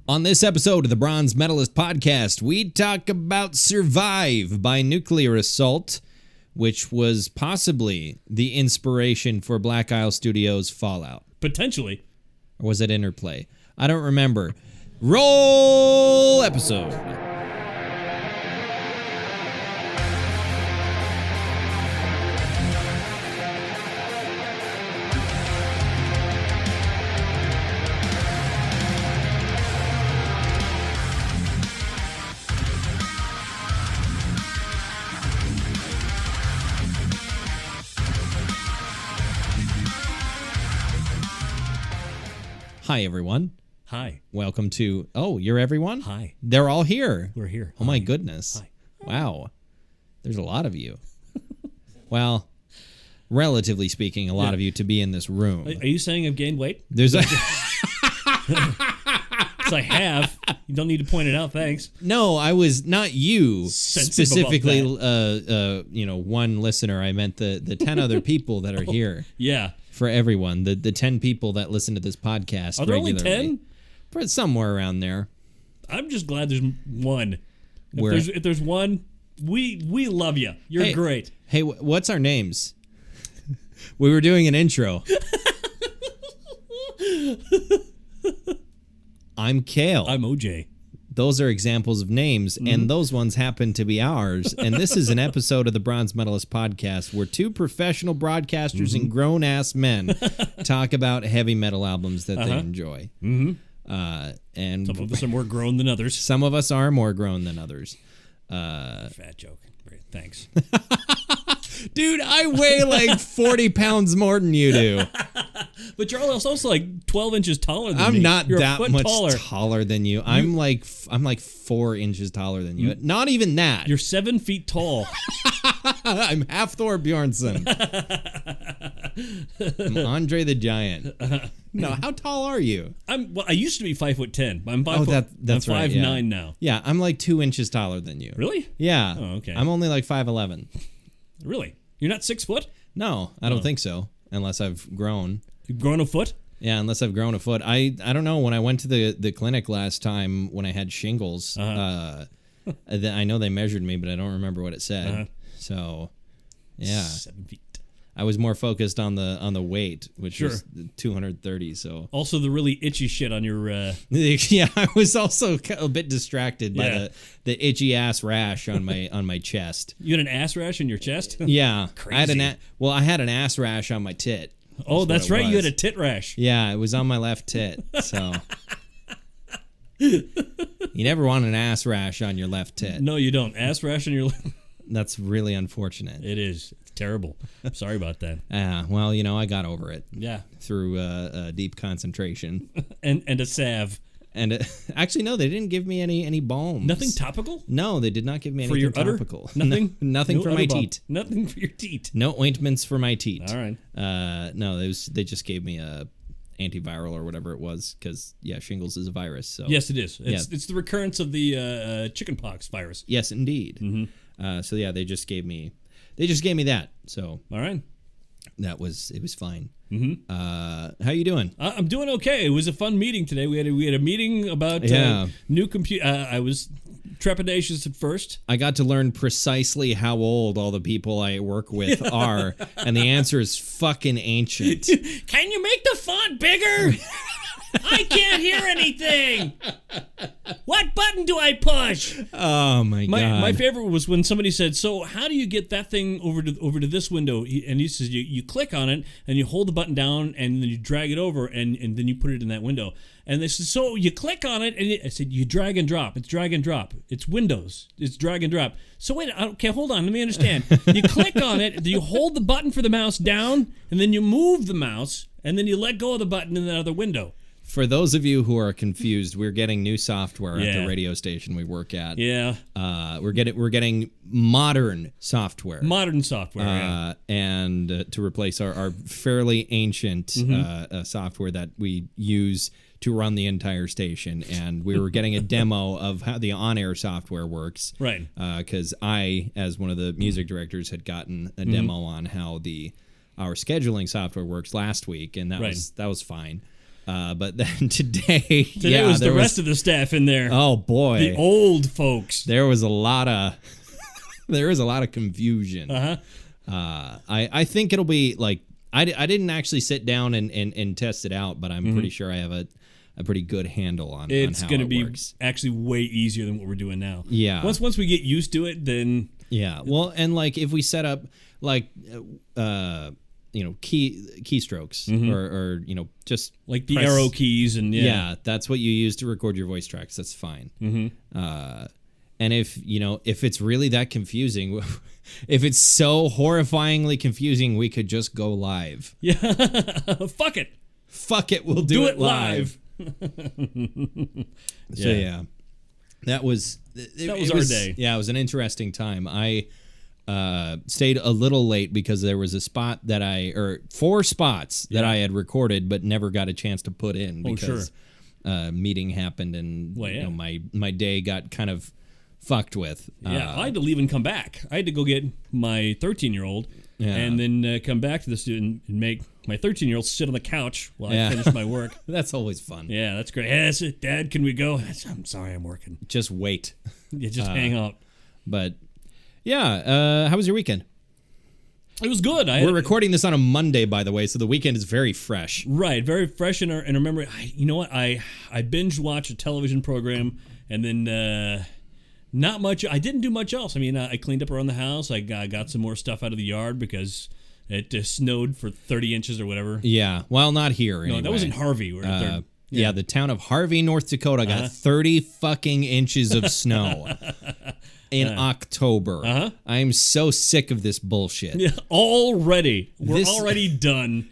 On this episode of the Bronze Metalist podcast, we talk about Survive by Nuclear Assault, which was possibly the inspiration for Black Isle Studios' Fallout. Potentially. Or was it Interplay? I don't remember. Roll episode. Hi, everyone. Hi. Welcome to... Oh, you're everyone? Hi. They're all here. We're here. Oh, my goodness. Hi. Wow. There's a lot of you. Well, relatively speaking, a lot of you to be in this room. Are you saying I've gained weight? There's a... Because I have. You don't need to point it out, thanks. No, I was not you Sensitive specifically. about One listener. I meant the 10 other people that are here. Yeah. For everyone, the 10 people that listen to this podcast. Are there only regularly. 10? For somewhere around there. I'm just glad there's one. Where- If there's one, we love you. You're great. Hey, what's our names? We were doing an intro. I'm Kale. I'm OJ. Those are examples of names, and those ones happen to be ours. And this is an episode of the Bronze Metalist podcast where two professional broadcasters and grown-ass men talk about heavy metal albums that they enjoy. And Some of us are more grown than others. some of us are more grown than others. Fat joke. Great. Thanks. Dude, I weigh like 40 pounds more than you do. But you're also like 12 inches taller than me. I'm not You're that a foot much taller. taller than you. I'm like 4 inches taller than you. Not even that. You're 7 feet tall. I'm half Thor Bjornsson. I'm Andre the Giant. No, how tall are you? I used to be 5'10". I'm 5 Oh, foot. that's I'm right. 5'9" now. Yeah, I'm like 2 inches taller than you. Really? Yeah. Oh, okay. I'm only like 5'11". Really? You're not 6 foot? No, I don't think so. Unless I've grown. You've grown a foot? Yeah, unless I've grown a foot. I don't know. When I went to the clinic last time when I had shingles, I know they measured me, but I don't remember what it said. So, yeah. 7 feet. I was more focused on the weight, which Sure. was 230. So Also the really itchy shit on your... yeah, I was also a bit distracted by Yeah. the itchy ass rash on my chest. You had an ass rash in your chest? Yeah, I had Crazy. I had an ass rash on my tit. Oh, that's what it right. You had was. a tit rash. Yeah, it was on my left tit. So you never want an ass rash on your left tit. No, you don't. Ass rash on your... That's really unfortunate. It is. It's terrible. Sorry about that. Well, I got over it Yeah. through deep concentration. And a salve. And actually, no, they didn't give me any balms. Nothing topical? No, they did not give me For anything your udder? topical. Nothing? No, nothing No for udder my balm. teat. Nothing for your teat. No ointments for my teat. All right. No, they just gave me a antiviral or whatever it was because shingles is a virus. So Yes, it is. It's the recurrence of the chickenpox virus. yes, indeed. So yeah, they just gave me that. So All right. it was fine. How you doing? I'm doing okay. It was a fun meeting today. We had a meeting about new computer. I was trepidatious at first. I got to learn precisely how old all the people I work with are, and the answer is fucking ancient. Can you make the font bigger? I can't hear anything. What button do I push? Oh my god! My favorite was when somebody said, "So how do you get that thing over to this window?" And he says, "You click on it and you hold the button down and then you drag it over and then you put it in that window." And they said, "So you click on it and I said, you drag and drop. It's drag and drop. It's Windows. It's drag and drop." So wait, okay, hold on. Let me understand. You click on it, you hold the button for the mouse down, and then you move the mouse, and then you let go of the button in the other window. For those of you who are confused, we're getting new software at Yeah. the radio station we work at. Yeah. We're getting modern software. Modern software. And to replace our fairly ancient software that we use to run the entire station. And we were getting a demo of how the on-air software works. Right. Because I, as one of the music directors, had gotten a demo on how our scheduling software works last week, and that was fine. But then today was the rest of the staff in there. Oh boy, the old folks. There was a lot of confusion. I think it'll be like I didn't actually sit down and test it out, but I'm pretty sure I have a pretty good handle on it's how going to it be works. Actually way easier than what we're doing now. Yeah. Once we get used to it, then well, and like if we set up like keystrokes or just like the arrow keys and that's what you use to record your voice tracks. That's fine. And if it's really that confusing, if it's so horrifyingly confusing, we could just go live. Yeah. Fuck it. We'll do it live. So that was our day. Yeah, it was an interesting time. I stayed a little late because there was a spot that four spots that I had recorded but never got a chance to put in because meeting happened and my day got kind of fucked with. I had to leave and come back. I had to go get my 13-year-old and then come back to the student and make my 13-year-old sit on the couch while I finish my work. That's always fun. Yeah, that's great. Hey, that's it. Dad, can we go? I'm sorry, I'm working. Just wait. Yeah, just hang out. But how was your weekend? It was good. We're recording this on a Monday, by the way, so the weekend is very fresh. Right, very fresh. And remember, you know what? I binge watched a television program, and then not much. I didn't do much else. I mean, I cleaned up around the house. I got some more stuff out of the yard because it snowed for 30 inches or whatever. Yeah, well, not here. Anyway. No, that was in Harvey. Yeah, the town of Harvey, North Dakota got 30 fucking inches of snow. In October. I'm so sick of this bullshit. Yeah, already. We're already done.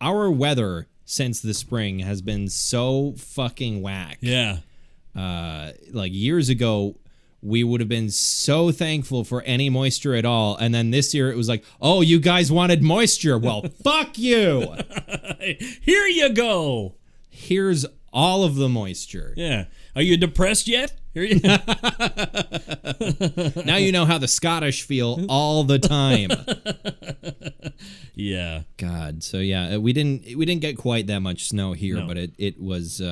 Our weather since the spring has been so fucking whack. Yeah. Years ago, we would have been so thankful for any moisture at all. And then this year it was like, oh, you guys wanted moisture. Well, fuck you. Here you go. Here's all of the moisture. Yeah. Are you depressed yet? Now you know how the Scottish feel all the time. Yeah. God. So we didn't get quite that much snow here, but it was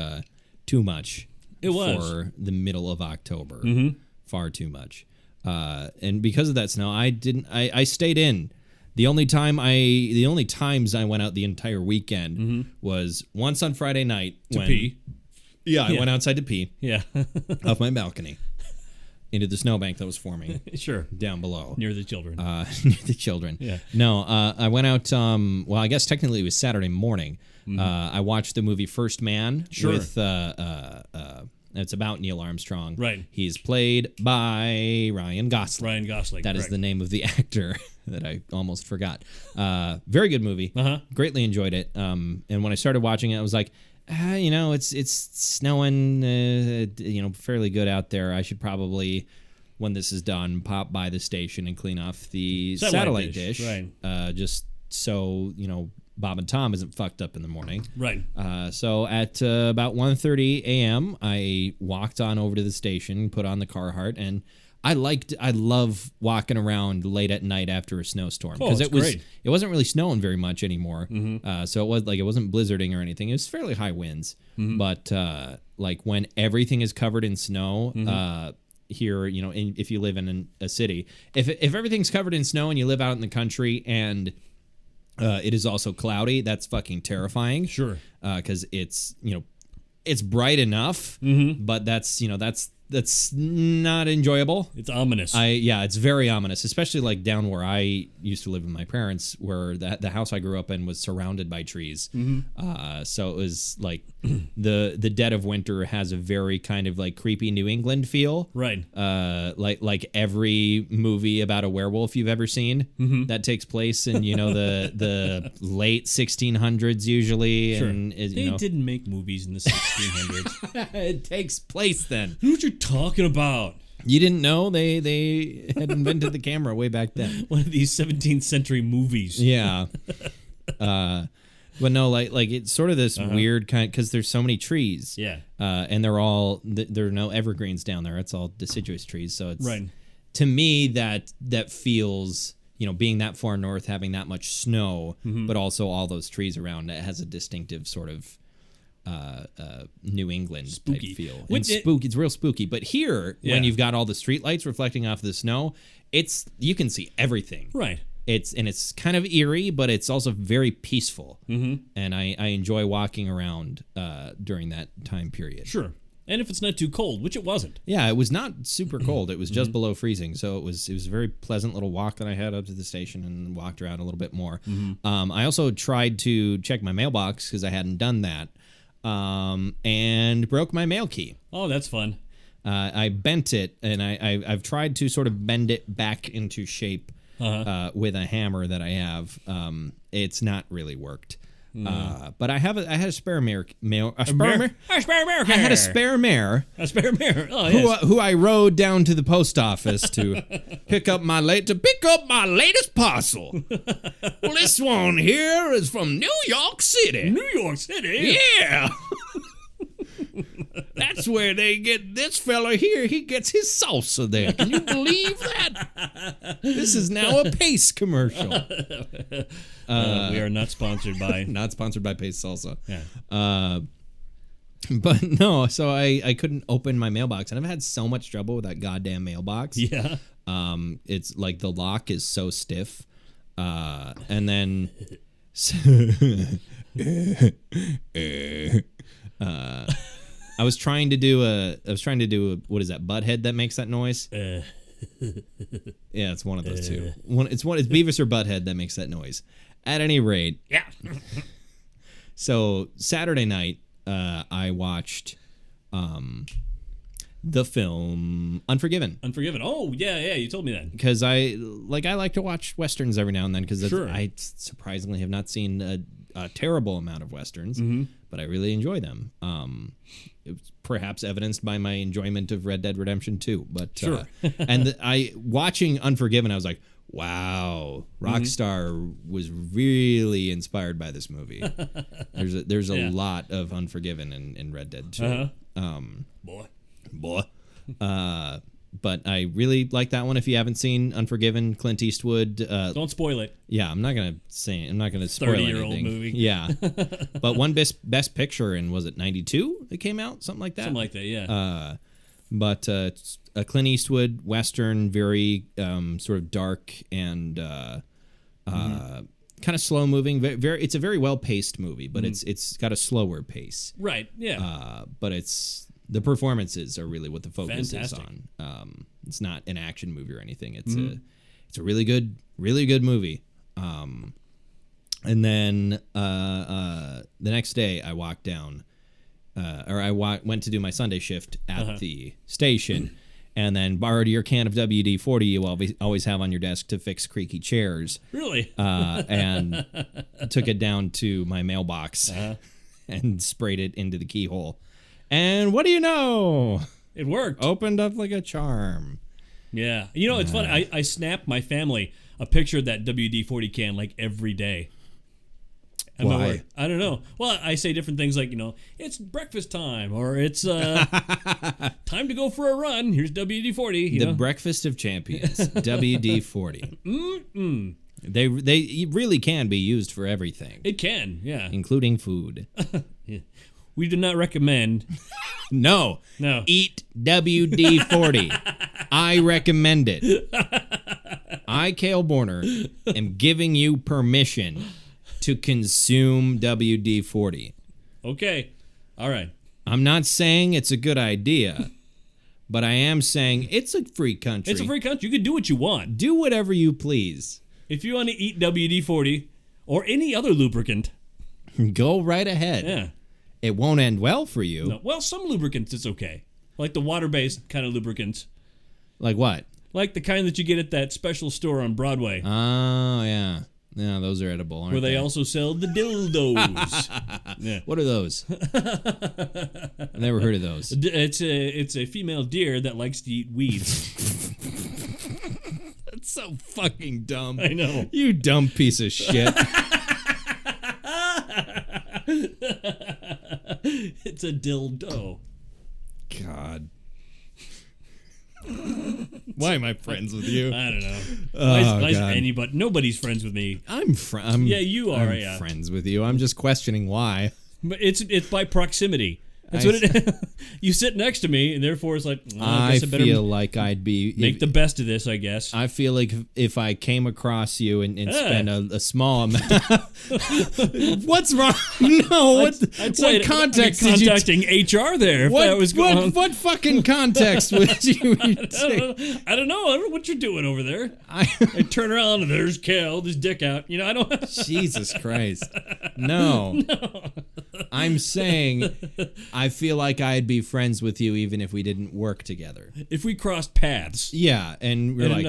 too much. It was for the middle of October. Far too much. And because of that snow, I stayed in. The only times I went out the entire weekend was once on Friday night to pee. Yeah, I went outside to pee. Yeah. Off my balcony. Into the snowbank that was forming. Sure. Down below. Near the children. Near the children. Yeah. No, I went out, I guess technically it was Saturday morning. I watched the movie First Man. Sure. With, it's about Neil Armstrong. Right. He's played by Ryan Gosling. Ryan Gosling. That is the name of the actor that I almost forgot. Very good movie. Greatly enjoyed it. And when I started watching it, I was like, it's snowing, fairly good out there. I should probably, when this is done, pop by the station and clean off the satellite dish. Right. Just so, Bob and Tom isn't fucked up in the morning. Right. So at about 1:30 a.m., I walked on over to the station, put on the Carhartt, and I love walking around late at night after a snowstorm because it wasn't really snowing very much anymore. So it wasn't blizzarding or anything. It was fairly high winds, but when everything is covered in snow, here, if you live in a city, if everything's covered in snow and you live out in the country and it is also cloudy, that's fucking terrifying. Sure, because it's bright enough, but that's not enjoyable. It's ominous. It's very ominous, especially down where I used to live with my parents, where the house I grew up in was surrounded by trees. So it was the dead of winter has a very kind of creepy New England feel. Right. Like every movie about a werewolf you've ever seen that takes place in the late 1600s usually. Sure. And they didn't make movies in the 1600s. It takes place then. Who what you're talking about? You didn't know they had invented the camera way back then. One of these 17th century movies. Yeah. But no, it's sort of this weird kind, because there's so many trees. Yeah. And there are no evergreens down there. It's all deciduous trees. So it's right. To me that feels, being that far north, having that much snow, but also all those trees around, it has a distinctive sort of New England spooky type feel. Spooky. It's real spooky. But here, when you've got all the street lights reflecting off the snow, you can see everything. Right. It's kind of eerie, but it's also very peaceful. And I enjoy walking around during that time period. Sure. And if it's not too cold, which it wasn't. Yeah, it was not super cold. It was just below freezing, so it was a very pleasant little walk that I had up to the station and walked around a little bit more. I also tried to check my mailbox because I hadn't done that, and broke my mail key. Oh, that's fun. I bent it, and I've tried to sort of bend it back into shape with a hammer that I have. It's not really worked. But I had a spare mare. I had a spare mare. A spare mare. Oh, yes. Who I rode down to the post office to pick up my latest parcel. Well, this one here is from New York City. New York City? Yeah. That's where they get this fella here. He gets his salsa there. Can you believe that? This is now a Pace commercial. We are not sponsored by. Not sponsored by Pace Salsa. Yeah. But no, so I couldn't open my mailbox, and I've had so much trouble with that goddamn mailbox. Yeah. It's like the lock is so stiff, and then. I was trying to do a what is that, butthead that makes that noise? Yeah, it's one of those two. It's Beavis or Butthead that makes that noise. At any rate, yeah. So Saturday night, I watched the film Unforgiven. Oh, yeah, you told me that. Because I like to watch westerns every now and then, because sure. I surprisingly have not seen a terrible amount of westerns, but I really enjoy them. It was perhaps evidenced by my enjoyment of Red Dead Redemption 2. But sure. Watching Unforgiven, I was like, wow, Rockstar was really inspired by this movie. There's a lot of Unforgiven in Red Dead 2. Boy. But I really like that one. If you haven't seen Unforgiven, Clint Eastwood. Don't spoil it. Yeah, I'm not gonna spoil anything. 30-year-old movie. Yeah, but one best picture in, was it 92? It came out, something like that. Something like that. Yeah. But it's a Clint Eastwood Western, very sort of dark and kind of slow moving. It's a very well paced movie, but it's got a slower pace. Right. Yeah. But the performances are really what the focus Fantastic. is on. It's not an action movie or anything. It's a really good movie. And then the next day I walked down, went to do my Sunday shift at the station, and then borrowed your can of WD-40 you always have on your desk to fix creaky chairs. Really? And took it down to my mailbox and sprayed it into the keyhole. And what do you know? It worked. Opened up like a charm. Yeah. You know, it's funny. I snap my family a picture of that WD-40 can like every day. Why? I don't know. Well, I say different things like, it's breakfast time, or it's time to go for a run. Here's WD-40. The breakfast of champions, WD-40. They really can be used for everything. It can, yeah. Including food. Yeah. We do not recommend. No. Eat WD-40. I recommend it. I, Cale Borner, am giving you permission to consume WD-40. Okay. All right. I'm not saying it's a good idea, but I am saying it's a free country. It's a free country. You can do what you want. Do whatever you please. If you want to eat WD-40 or any other lubricant, go right ahead. Yeah. It won't end well for you. No. Well, some lubricants it's okay. Like the water-based kind of lubricants. Like what? Like the kind that you get at that special store on Broadway. Oh, yeah. Yeah, those are edible, aren't Where they they? also sell the dildos. Yeah. What are those? I've never heard of those. It's a female deer that likes to eat weeds. That's so fucking dumb. I know. You dumb piece of shit. It's a dildo. God. Why am I friends with you? I don't know. Oh, Why is God. anybody? Nobody's friends with me. Yeah, you are. I'm friends with you. I'm just questioning why. But it's by proximity. That's what it. You sit next to me, and therefore it's like I guess I better feel like I'd be make the best of this. I guess. I feel like if I came across you and spent a small amount, what's wrong? No, what context did you? Contacting HR there. If that was going on. What fucking context would you? I don't know. I don't know what you're doing over there. I turn around and there's Cal, with his dick out. You know, I don't. Jesus Christ. No. I'm saying I feel like I'd be friends with you even if we didn't work together. If we crossed paths. Yeah, and we're like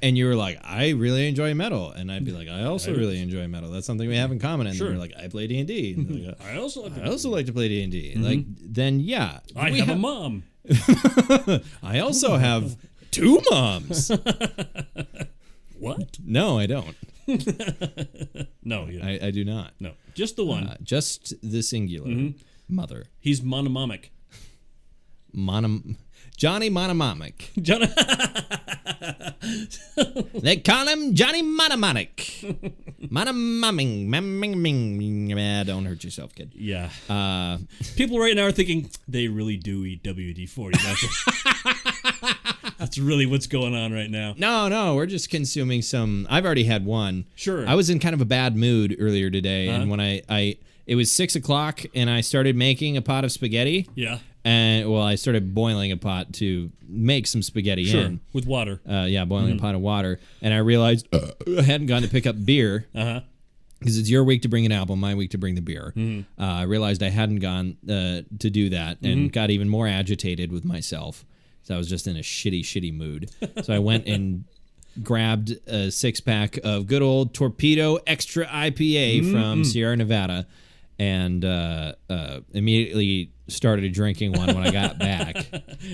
and you were like, I really enjoy metal, and I'd be like, I also really enjoy metal. That's something we have in common. And then we're like, I play D&D. Like, I also like to play D&D. Like then I have a mom. I also have 2 moms. What? No, I don't. No, you don't. I do not. No, just the one. Just the singular mother. He's monomomic. Johnny Monomomic. Johnny. They call him Johnny Monomomic. Monomomming. Don't hurt yourself, kid. Yeah. People right now are thinking they really do eat WD-40. Don't they? That's really what's going on right now. No, we're just consuming some. I've already had one. Sure. I was in kind of a bad mood earlier today, and when it was 6 o'clock, and I started making a pot of spaghetti. Yeah. And I started boiling a pot to make some spaghetti in with water. Boiling a pot of water, and I realized I hadn't gone to pick up beer. Because it's your week to bring an album, my week to bring the beer. I realized I hadn't gone to do that, and got even more agitated with myself. So I was just in a shitty mood. So I went and grabbed a 6-pack of good old Torpedo Extra IPA from Sierra Nevada, and immediately started drinking one when I got back.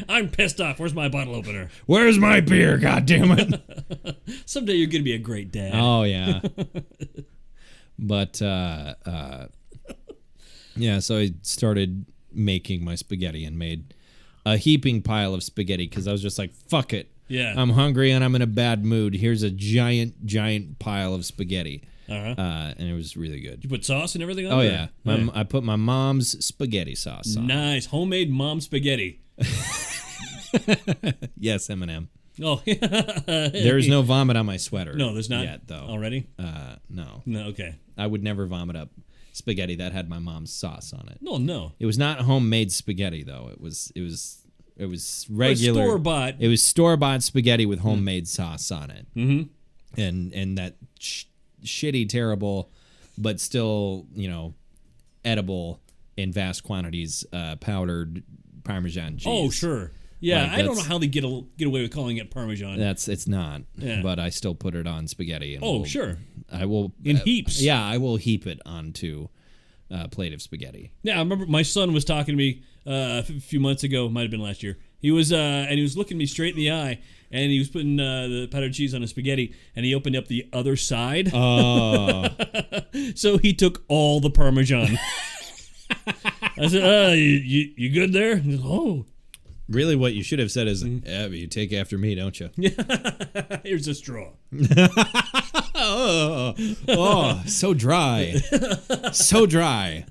I'm pissed off. Where's my bottle opener? Where's my beer? God damn it! Someday you're gonna be a great dad. Oh yeah. But so I started making my spaghetti and made a heaping pile of spaghetti because I was just like, fuck it. Yeah. I'm hungry and I'm in a bad mood. Here's a giant pile of spaghetti. And it was really good. You put sauce and everything on Oh, there? yeah. I put my mom's spaghetti sauce on. Nice. Homemade mom spaghetti. Yes, Eminem. Oh, There's no vomit on my sweater. No, there's not yet, though. Already? No. No, okay. I would never vomit up spaghetti that had my mom's sauce on it. No. It was not homemade spaghetti though. It was regular store-bought. It was store-bought spaghetti with homemade sauce on it. And that shitty, terrible, but still, edible in vast quantities powdered Parmesan cheese. Oh, sure. Yeah, I don't know how they get away with calling it Parmesan. It's not. Yeah. But I still put it on spaghetti. And sure. I will in heaps. Yeah, I will heap it onto a plate of spaghetti. Yeah, I remember my son was talking to me a few months ago. Might have been last year. He was and he was looking me straight in the eye, and he was putting the powdered cheese on his spaghetti, and he opened up the other side. Oh. So he took all the Parmesan. I said, you good there? He said, oh. Really, what you should have said is, yeah, but you take after me, don't you? Here's a straw. oh, so dry. So dry.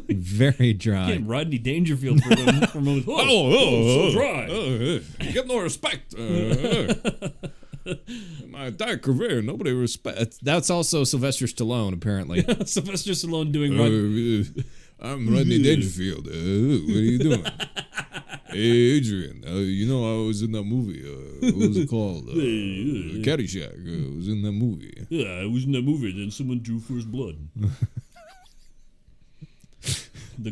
Very dry. Became Rodney Dangerfield for a moment. So dry. Get no respect. My entire career, nobody respects. That's also Sylvester Stallone, apparently. Sylvester Stallone doing I'm Rodney Dangerfield. What are you doing? Hey, Adrian, I was in that movie. What was it called? Caddyshack. I was in that movie. Yeah, I was in that movie. Then someone drew first blood.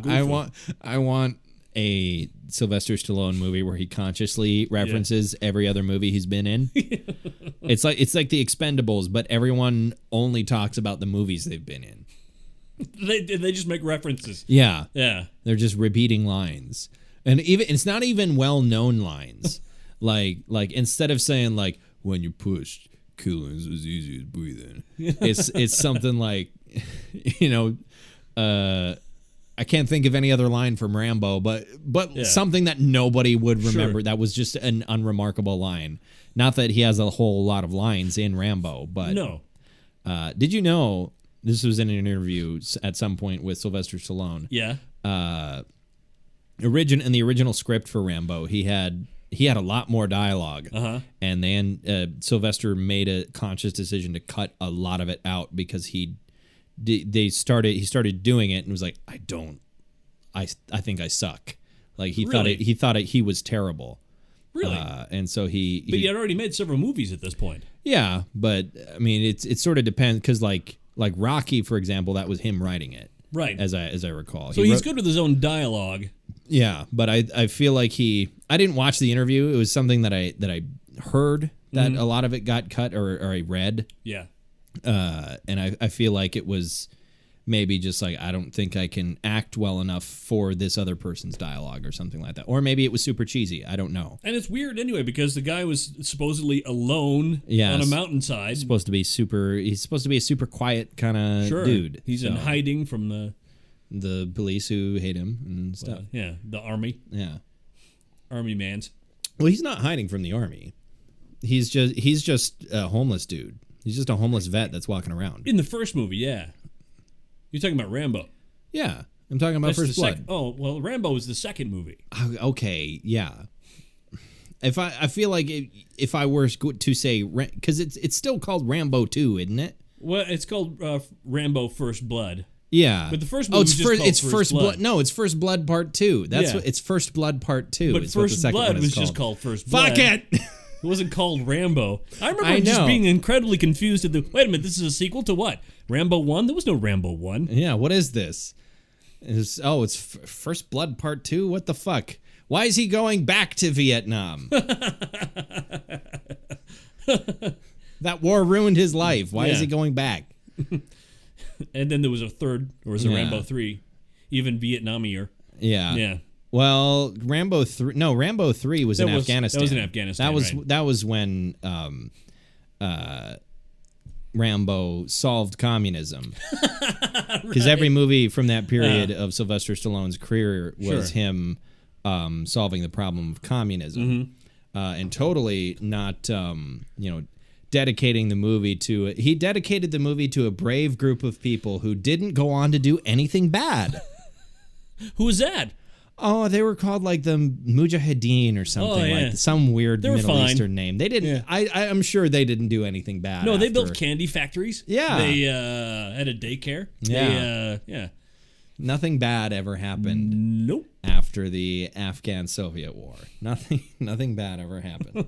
I want a Sylvester Stallone movie where he consciously references every other movie he's been in. It's like The Expendables, but everyone only talks about the movies they've been in. They just make references. Yeah. They're just repeating lines, and it's not even well-known lines. like instead of saying like when you're pushed, killing's as easy as breathing. It's something like, I I can't think of any other line from Rambo, but something that nobody would remember. That was just an unremarkable line. Not that he has a whole lot of lines in Rambo, but no. Did you know this was in an interview at some point with Sylvester Stallone? Yeah. In the original script for Rambo, he had a lot more dialogue, and then Sylvester made a conscious decision to cut a lot of it out because he started doing it and was like, I think I suck. Like he thought he was terrible. Really? And so he But he had already made several movies at this point. Yeah, but I mean, it sort of depends because like Rocky, for example, that was him writing it, right? As I recall. So he's good with his own dialogue. Yeah, but I feel like I didn't watch the interview. It was something that I heard that a lot of it got cut or I read. Yeah. And I feel like it was maybe just like, I don't think I can act well enough for this other person's dialogue or something like that. Or maybe it was super cheesy. I don't know. And it's weird anyway because the guy was supposedly alone on a mountainside. He's supposed to be a super quiet kind of dude. He's in hiding from the police who hate him and stuff. Yeah, the army. Yeah. Army mans. Well, he's not hiding from the army. He's just a homeless dude. He's just a homeless vet that's walking around. In the first movie, yeah. You're talking about Rambo. Yeah. I'm talking about First Blood. Well, Rambo is the second movie. Okay, yeah. I feel like if I were to say, because it's still called Rambo 2, isn't it? Well, it's called Rambo First Blood. Yeah. But the first movie it's First Blood. No, it's First Blood Part 2. It's First Blood Part 2. But First Blood was just called First Blood. Fuck it! It wasn't called Rambo. I remember just being incredibly confused at wait a minute, this is a sequel to what? Rambo 1? There was no Rambo 1. Yeah, what is this? It's First Blood Part 2? What the fuck? Why is he going back to Vietnam? That war ruined his life. Why is he going back? And then there was a third, or was it Rambo 3? Even Vietnamier. Yeah. Yeah. Well, Rambo 3 was in Afghanistan. That was in Afghanistan. That was when Rambo solved communism. Because every movie from that period of Sylvester Stallone's career was him solving the problem of communism, and totally not dedicating the movie to it. He dedicated the movie to a brave group of people who didn't go on to do anything bad. Who was that? Oh, they were called like the Mujahideen or something, like some weird Middle Eastern name. They didn't. I'm sure they didn't do anything bad. No, they built candy factories. Yeah, they had a daycare. Yeah, nothing bad ever happened. Nope. After the Afghan-Soviet War, nothing bad ever happened.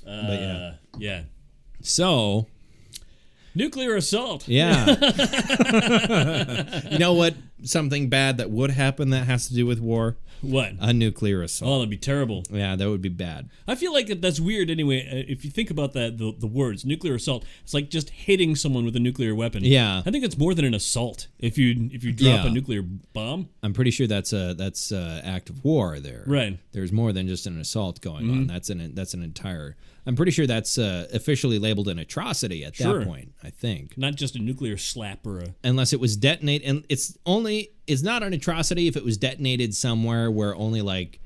But yeah. So. Nuclear assault. Yeah. You know what? Something bad that would happen that has to do with war? What? A nuclear assault. Oh, that'd be terrible. Yeah, that would be bad. I feel like that's weird anyway. If you think about that, the words nuclear assault, it's like just hitting someone with a nuclear weapon. Yeah. I think it's more than an assault if you drop a nuclear bomb. I'm pretty sure that's a act of war there. Right. There's more than just an assault going on. That's an entire. I'm pretty sure that's officially labeled an atrocity at that point, I think. Not just a nuclear slap or a... Unless it was detonated. And it's not an atrocity if it was detonated somewhere where only like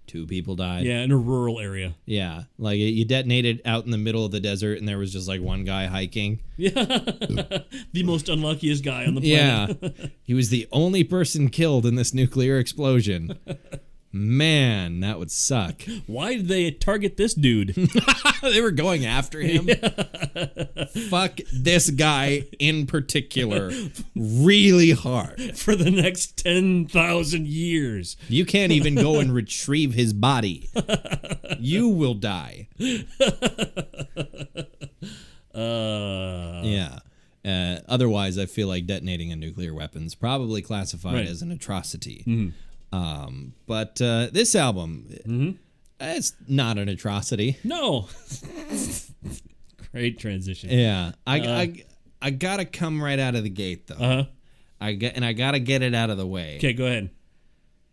2 people died. Yeah, in a rural area. Yeah, like you detonated out in the middle of the desert and there was just like one guy hiking. Yeah, the most unluckiest guy on the planet. Yeah, he was the only person killed in this nuclear explosion. Man, that would suck. Why did they target this dude? They were going after him. Yeah. Fuck this guy in particular really hard. For the next 10,000 years. You can't even go and retrieve his body. You will die. Yeah. Otherwise, I feel like detonating a nuclear weapon is probably classified as an atrocity. Mm-hmm. But this album, it's not an atrocity. No. Great transition. Yeah, I gotta come right out of the gate though. I gotta get it out of the way. Okay, go ahead.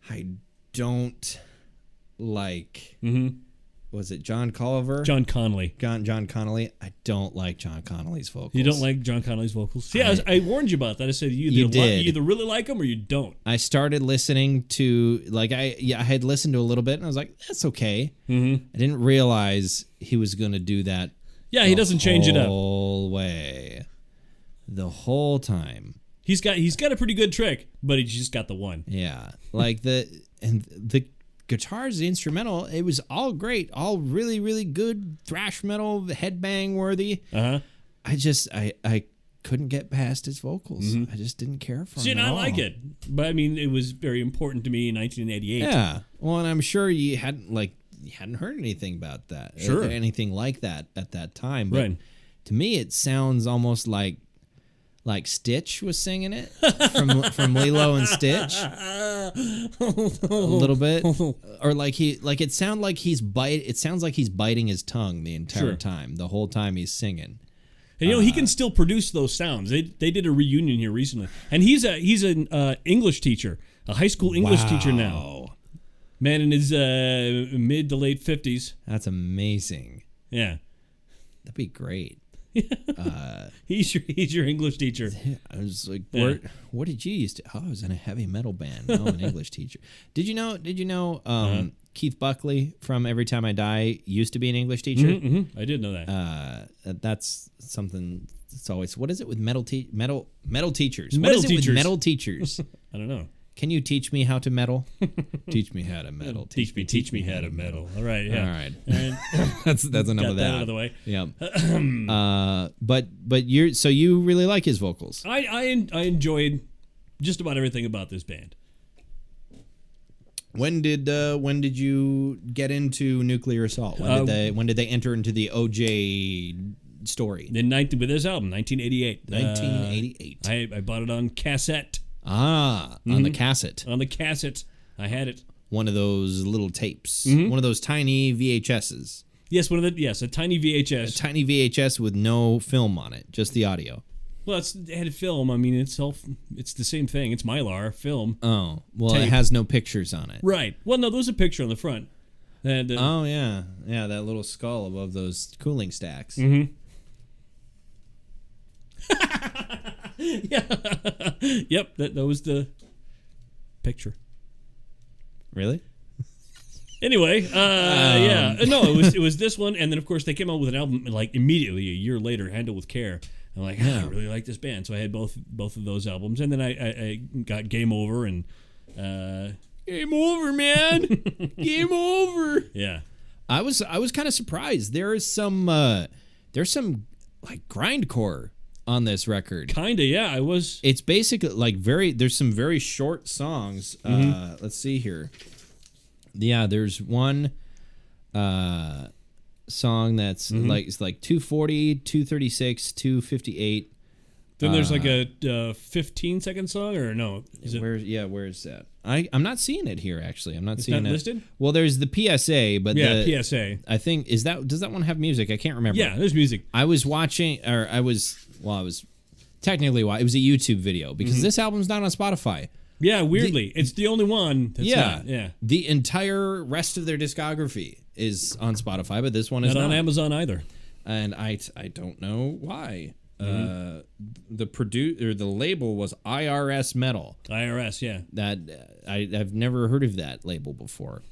I don't like was it John Culver? John Connolly. John Connolly. I don't like John Connolly's vocals. You don't like John Connolly's vocals? Yeah, I warned you about that. I said you either really like them or you don't. I started listening to I had listened to a little bit and I was like, that's okay. Mm-hmm. I didn't realize he was going to do that. Yeah, he doesn't change it up the whole time. He's got a pretty good trick, but he just got the one. Yeah, the guitars, the instrumental, it was all great, all really, really good thrash metal, headbang worthy. Uh-huh. I couldn't get past his vocals. Mm-hmm. I just didn't care for him at all. I like it, but I mean, it was very important to me in 1988. Yeah, well, and I'm sure you hadn't heard anything about that, anything like that at that time. But right. To me, it sounds almost like Stitch was singing it from Lilo and Stitch, a little bit, or it sounds like he's biting his tongue the entire time, the whole time he's singing. And he can still produce those sounds. They did a reunion here recently, and he's an English teacher, a high school English teacher now. Man in his mid to late 50s. That's amazing. Yeah, that'd be great. He's your English teacher. I was like, what did you used to? Oh, I was in a heavy metal band. Now I'm an English teacher. Did you know? Keith Buckley from Every Time I Die used to be an English teacher. Mm-hmm, mm-hmm. I did know that. That's something. It's always, what is it with metal teachers? Metal With metal teachers? I don't know. Can you teach me how to metal? Teach me how to metal. Teach me how to metal. All right, yeah. All right. that's enough of that. That out of the way. Yeah. But you really like his vocals. I enjoyed just about everything about this band. When did you get into Nuclear Assault? When did they enter into the OJ story? With this album, 1988. 1988. I bought it on cassette. On the cassette. On the cassette. I had it. One of those little tapes. Mm-hmm. One of those tiny VHSs. Yes, a tiny VHS. A tiny VHS with no film on it, just the audio. Well, it had film. I mean, it's the same thing. It's Mylar film. Oh, well, tape. It has no pictures on it. Right. Well, no, there's a picture on the front. Oh, yeah. Yeah, that little skull above those cooling stacks. Mm-hmm. Yeah. Yep, that was the picture. Really? Anyway, yeah. No, it was this one, and then of course they came out with an album like immediately a year later, Handle with Care. I'm like, I really like this band, so I had both of those albums, and then I got Game Over and Game Over, man. Game Over. Yeah. I was kind of surprised. There's some like grindcore on this record. Kinda, yeah. I was. It's basically like there's some very short songs. Mm-hmm. Let's see here. Yeah, there's one song that's it's like 240, 236, 258. Then there's like a 15-second song, or no? Where is that? I'm not seeing it here, actually. I'm not seeing it listed. Well, there's the PSA, but PSA. I think does that one have music? I can't remember. Yeah, there's music. I was technically it was a YouTube video because this album's not on Spotify. Yeah, weirdly, it's the only one that's not. Yeah, the entire rest of their discography is on Spotify, but this one is not on Amazon either. And I don't know why. The label was IRS Metal. IRS, yeah. That I've never heard of that label before.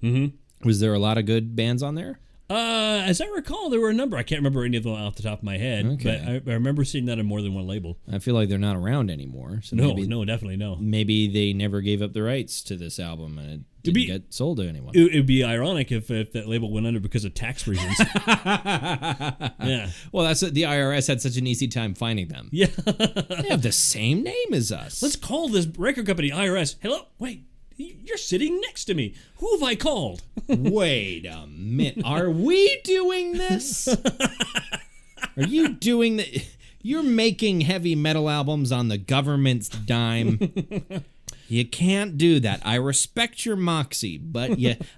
Mm-hmm. Was there a lot of good bands on there? As I recall, there were a number. I can't remember any of them off the top of my head, but I remember seeing that on more than one label. I feel like they're not around anymore. So no, definitely no. Maybe they never gave up the rights to this album and it didn't get sold to anyone. It would be ironic if that label went under because of tax reasons. Yeah. Well, the IRS had such an easy time finding them. Yeah. They have the same name as us. Let's call this record company IRS. Hello? Wait. You're sitting next to me. Who have I called? Wait a minute. Are we doing this? Are you doing the? You're making heavy metal albums on the government's dime. You can't do that. I respect your moxie, but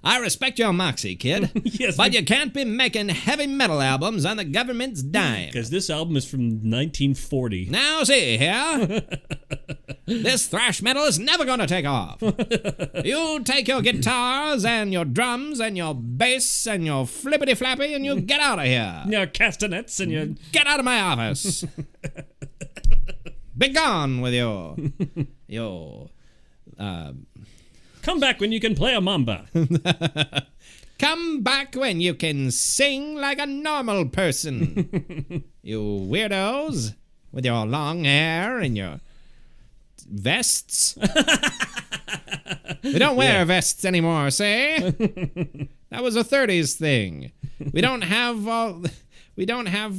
I respect your moxie, kid. Yes, but you can't be making heavy metal albums on the government's dime. Because this album is from 1940. Now see here. This thrash metal is never going to take off. You take your guitars and your drums and your bass and your flippity flappy and you get out of here. Your castanets and your... Get out of my office. Be gone with your Come back when you can play a mamba. Come back when you can sing like a normal person. You weirdos with your long hair and your vests. We don't wear vests anymore, see? That was a 30s thing. We don't have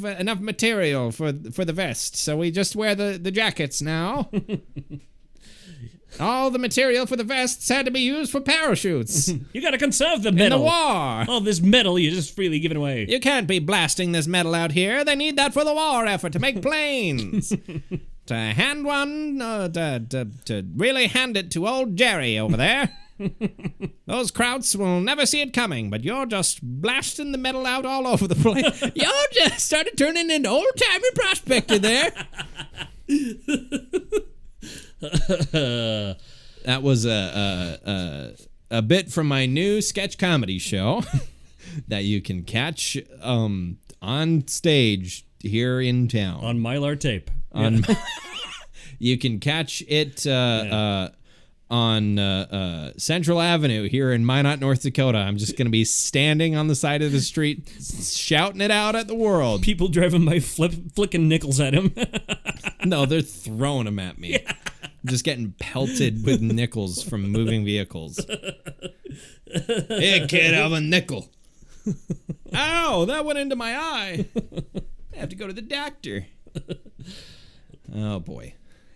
enough material for the vest, so we just wear the jackets now. All the material for the vests had to be used for parachutes. You gotta conserve the metal. In the war. All this metal you're just freely giving away. You can't be blasting this metal out here. They need that for the war effort to make planes. To hand one, to really hand it to old Jerry over there. Those krauts will never see it coming, but you're just blasting the metal out all over the place. You just started turning into old-timey prospector there. That was a bit from my new sketch comedy show that you can catch on stage here in town. On Mylar tape. You can catch it on Central Avenue here in Minot, North Dakota. I'm just going to be standing on the side of the street shouting it out at the world. People driving by flicking nickels at him. No, they're throwing them at me. Yeah. I'm just getting pelted with nickels from moving vehicles. Hey, kid, have a nickel. Ow, that went into my eye. I have to go to the doctor. Oh, boy.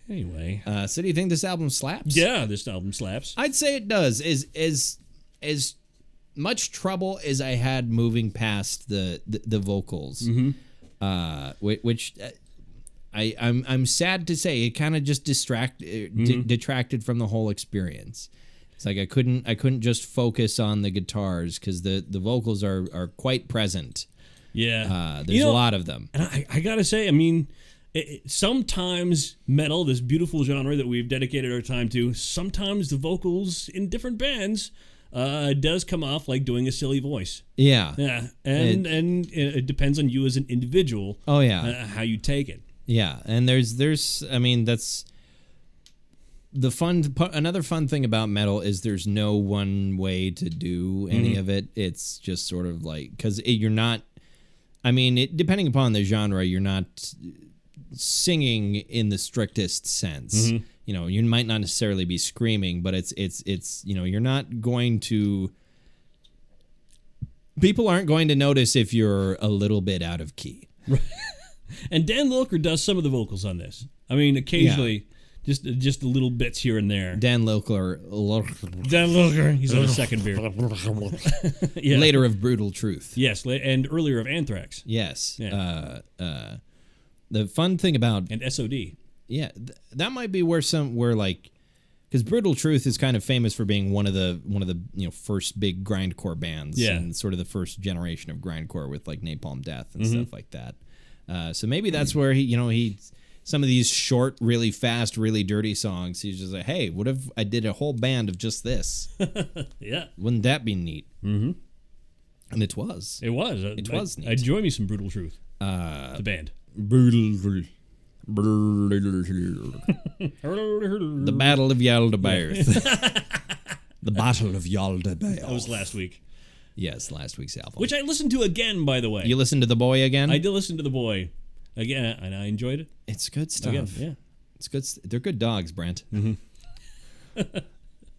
Anyway. So do you think this album slaps? Yeah, this album slaps. I'd say it does. As much trouble as I had moving past the vocals, which I'm sad to say it kind of just detracted from the whole experience. It's like I couldn't just focus on the guitars because the vocals are quite present. Yeah, there's a lot of them. And I gotta say, I mean, sometimes metal, this beautiful genre that we've dedicated our time to, sometimes the vocals in different bands does come off like doing a silly voice. Yeah, and it depends on you as an individual. Oh yeah, how you take it. Yeah, and there's I mean that's the another fun thing about metal is there's no one way to do any of it. It's just sort of like because you're not. I mean, depending upon the genre, you're not singing in the strictest sense. You know, you might not necessarily be screaming, but it's you know, you're not going to. People aren't going to notice if you're a little bit out of key. Right. And Dan Lilker does some of the vocals on this. I mean, occasionally, just the little bits here and there. Dan Lilker. He's on the second beer. Yeah. Later of Brutal Truth. Yes, and earlier of Anthrax. Yes. Yeah. The fun thing about and SOD. Yeah, that might be where like, because Brutal Truth is kind of famous for being one of the first big grindcore bands. Yeah. And sort of the first generation of grindcore with like Napalm Death and stuff like that. So maybe that's where he some of these short, really fast, really dirty songs. He's just like, hey, what if I did a whole band of just this? Yeah, wouldn't that be neat? And it was. It was. It was neat. I enjoy me some Brutal Truth. The band. The Battle of Yaldabaoth. The Battle of Yaldabaoth. That was last week. Yes, last week's album. Which I listened to again, by the way. You listened to The Boy again? I did listen to The Boy again, and I enjoyed it. It's good stuff. Again, yeah. It's good. They're good dogs, Brent.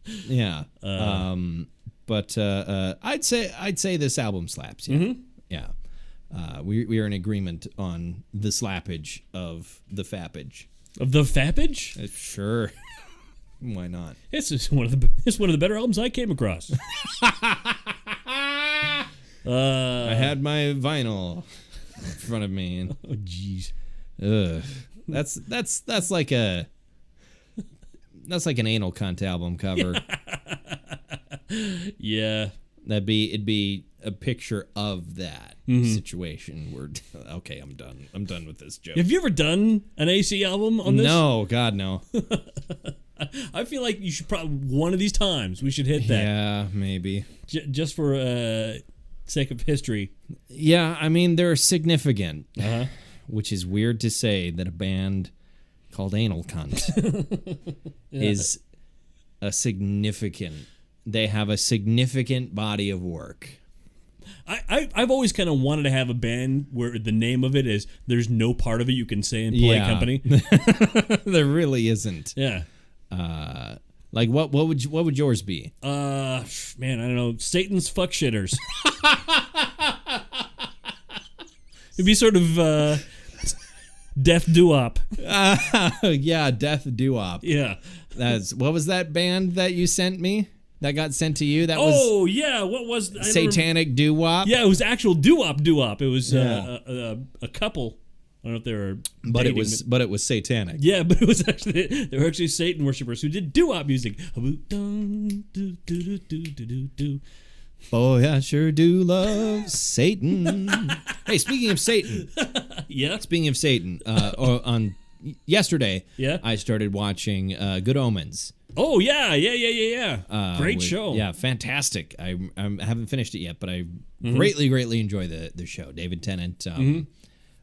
Yeah. But I'd say this album slaps. Yeah. Yeah. We are in agreement on the slappage of the fappage. Of the fappage? Sure. Why not? It's one of the better albums I came across. I had my vinyl in front of me. And, oh, jeez. That's like a. That's like an anal cunt album cover. Yeah. It'd be a picture of that situation. Okay, I'm done. I'm done with this joke. Have you ever done an AC album on this? No, God, no. I feel like you should probably one of these times we should hit that. Yeah, maybe. Just for sake of history. Yeah, I mean they're significant, which is weird to say that a band called Anal Cunt is a significant. They have a significant body of work. I've always kind of wanted to have a band where the name of it is there's no part of it you can say in polite company. There really isn't. Yeah. Like what would yours be? Man, I don't know. Satan's fuck shitters. It'd be sort of death doo-wop. Yeah, death doo-wop. Yeah. What was that band that you sent me? That got sent to you? That was yeah. What was Satanic doo-wop? Yeah, it was actual doo-wop. It was a couple. I don't know if they were dating, but it was satanic. Yeah, but it was actually they were actually Satan worshippers who did doo-wop music. Boy, I sure do love Satan. Hey, speaking of Satan. Yeah. Speaking of Satan, on yesterday, yeah, I started watching Good Omens. Oh yeah. Great show. Yeah, fantastic. I haven't finished it yet, but I greatly enjoy the show. David Tennant,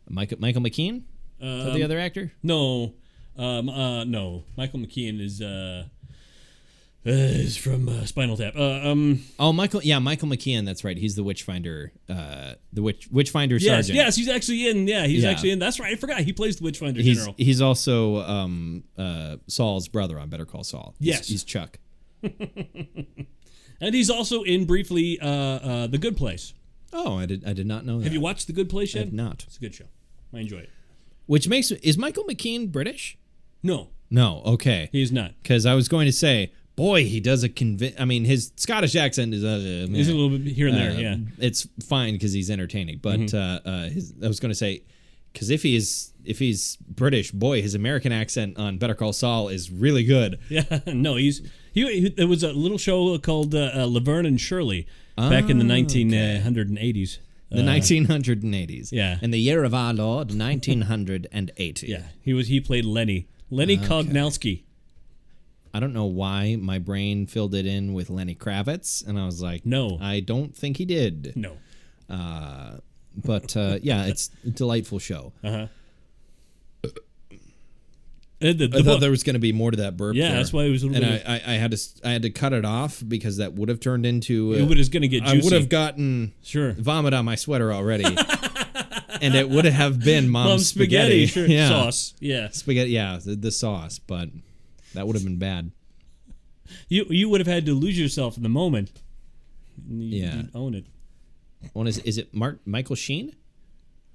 Michael McKean, is that the other actor? No, no. Michael McKean is from Spinal Tap. Michael McKean. That's right. He's the Witchfinder, Witchfinder sergeant. Yes, he's actually in. Yeah, he's actually in. That's right. I forgot he plays the Witchfinder general. He's also Saul's brother on Better Call Saul. He's Chuck. And he's also in briefly The Good Place. Oh, I did not know that. Have you watched The Good Place yet? I have not. It's a good show. I enjoy it. Is Michael McKean British? No. No. Okay. He's not. Because I was going to say, boy, he does his Scottish accent is he's a little bit here and there. Yeah, it's fine because he's entertaining. But I was going to say, because if he's British, boy, his American accent on Better Call Saul is really good. Yeah, no, there was a little show called Laverne and Shirley back in the 1980s. The 1980s. Yeah, in the year of our Lord, 1980. Yeah, he played Lenny Kognowski. I don't know why my brain filled it in with Lenny Kravitz, and I was like, no, I don't think he did. No. But yeah, it's a delightful show. I thought there was going to be more to that burp. Yeah, there. That's why it was a little bit. I had to cut it off because that would have turned into. It was going to get juicy. I would have gotten vomit on my sweater already, and it would have been Mom's spaghetti. Sauce. Yeah, spaghetti. Yeah, the sauce, but that would have been bad. You would have had to lose yourself in the moment. You'd own it. Is it Michael Sheen?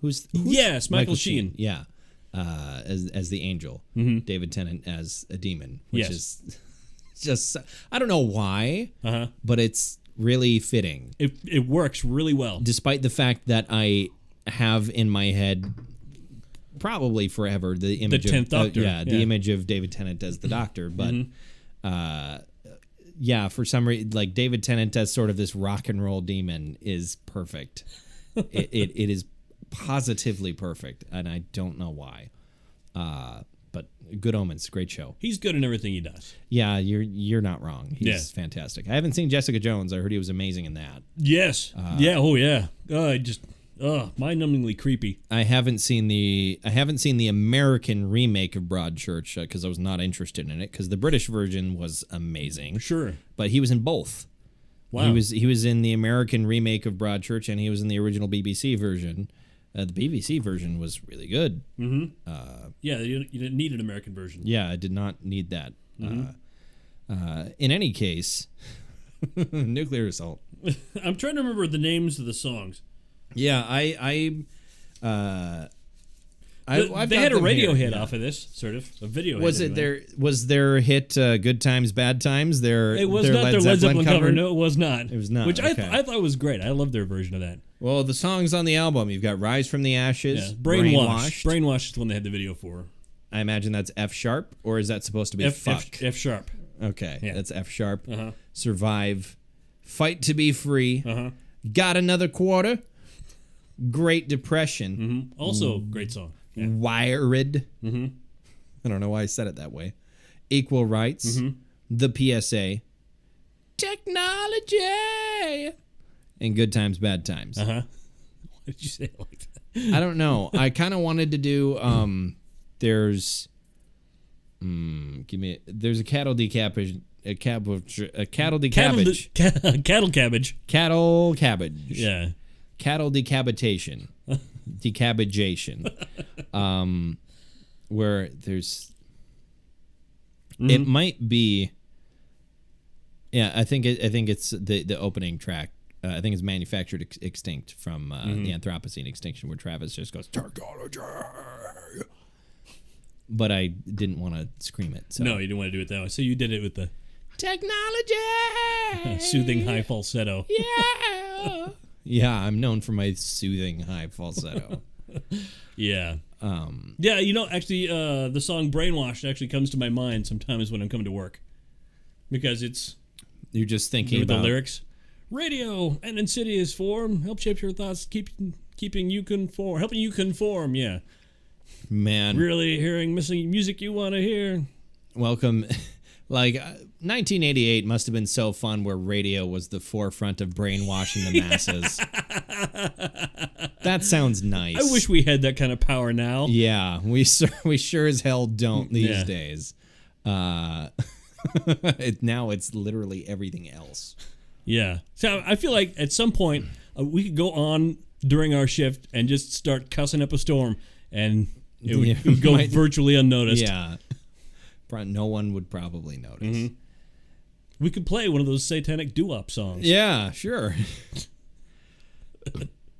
Who's yes, Michael Sheen. Yeah. As the angel, David Tennant as a demon, which is just I don't know why, but it's really fitting. It works really well, despite the fact that I have in my head probably forever the image the 10th Doctor, the image of David Tennant as the Doctor, but for some reason, like David Tennant as sort of this rock and roll demon is perfect. It is positively perfect, and I don't know why. But Good Omens, great show. He's good in everything he does. Yeah, you're not wrong. He's fantastic. I haven't seen Jessica Jones. I heard he was amazing in that. Yes. Mind-numbingly creepy. I haven't seen the American remake of Broadchurch because I was not interested in it because the British version was amazing. Sure. But he was in both. Wow. He was in the American remake of Broadchurch and he was in the original BBC version. The BBC version was really good. You didn't need an American version. Yeah, I did not need that. In any case, Nuclear Assault. I'm trying to remember the names of the songs. Yeah, they had a radio hit off of this, sort of a video. Was hit it anyway. Was their hit "Good Times, Bad Times"? It was not their Led Zeppelin cover. No, it was not. It was not. Which I thought was great. I loved their version of that. Well, the songs on the album, you've got "Rise from the Ashes," Brainwash. Brainwash is the one they had the video for. I imagine that's F sharp, or is that supposed to be fuck? F sharp. Okay, Yeah. that's F sharp. Uh-huh. Survive, fight to be free. Uh-huh. Got another quarter. Great Depression. Mm-hmm. Also, great song. Yeah. Wired. Mm-hmm. I don't know why I said it that way. Equal Rights. Mm-hmm. The PSA. Technology. And Good Times, Bad Times. Uh-huh. Why did you say it like that? I don't know. I kind of wanted to do. There's a cattle decapitation. A cattle decabbage. Cattle cabbage. Cattle cabbage. Yeah. Cattle decapitation. Decapitation. Where there's. Mm-hmm. It might be. Yeah, I think it's the opening track. I think it's Manufactured Extinct from the Anthropocene extinction, where Travis just goes technology. But I didn't want to scream it. So. No, you didn't want to do it that way. So you did it with the technology, soothing high falsetto. Yeah, yeah. I'm known for my soothing high falsetto. Yeah. Yeah. Actually, the song "Brainwashed" actually comes to my mind sometimes when I'm coming to work, because it's. You're just thinking about the lyrics. Radio, an insidious form, help shape your thoughts, helping you conform. Yeah, man. Really hearing missing music you want to hear. Welcome. 1988 must have been so fun, where radio was the forefront of brainwashing the masses. That sounds nice. I wish we had that kind of power now. Yeah, we sure as hell don't these days. Now it's literally everything else. Yeah. So I feel like at some point we could go on during our shift and just start cussing up a storm, and it would go virtually unnoticed. Yeah. No one would probably notice. Mm-hmm. We could play one of those satanic doo-wop songs. Yeah, sure.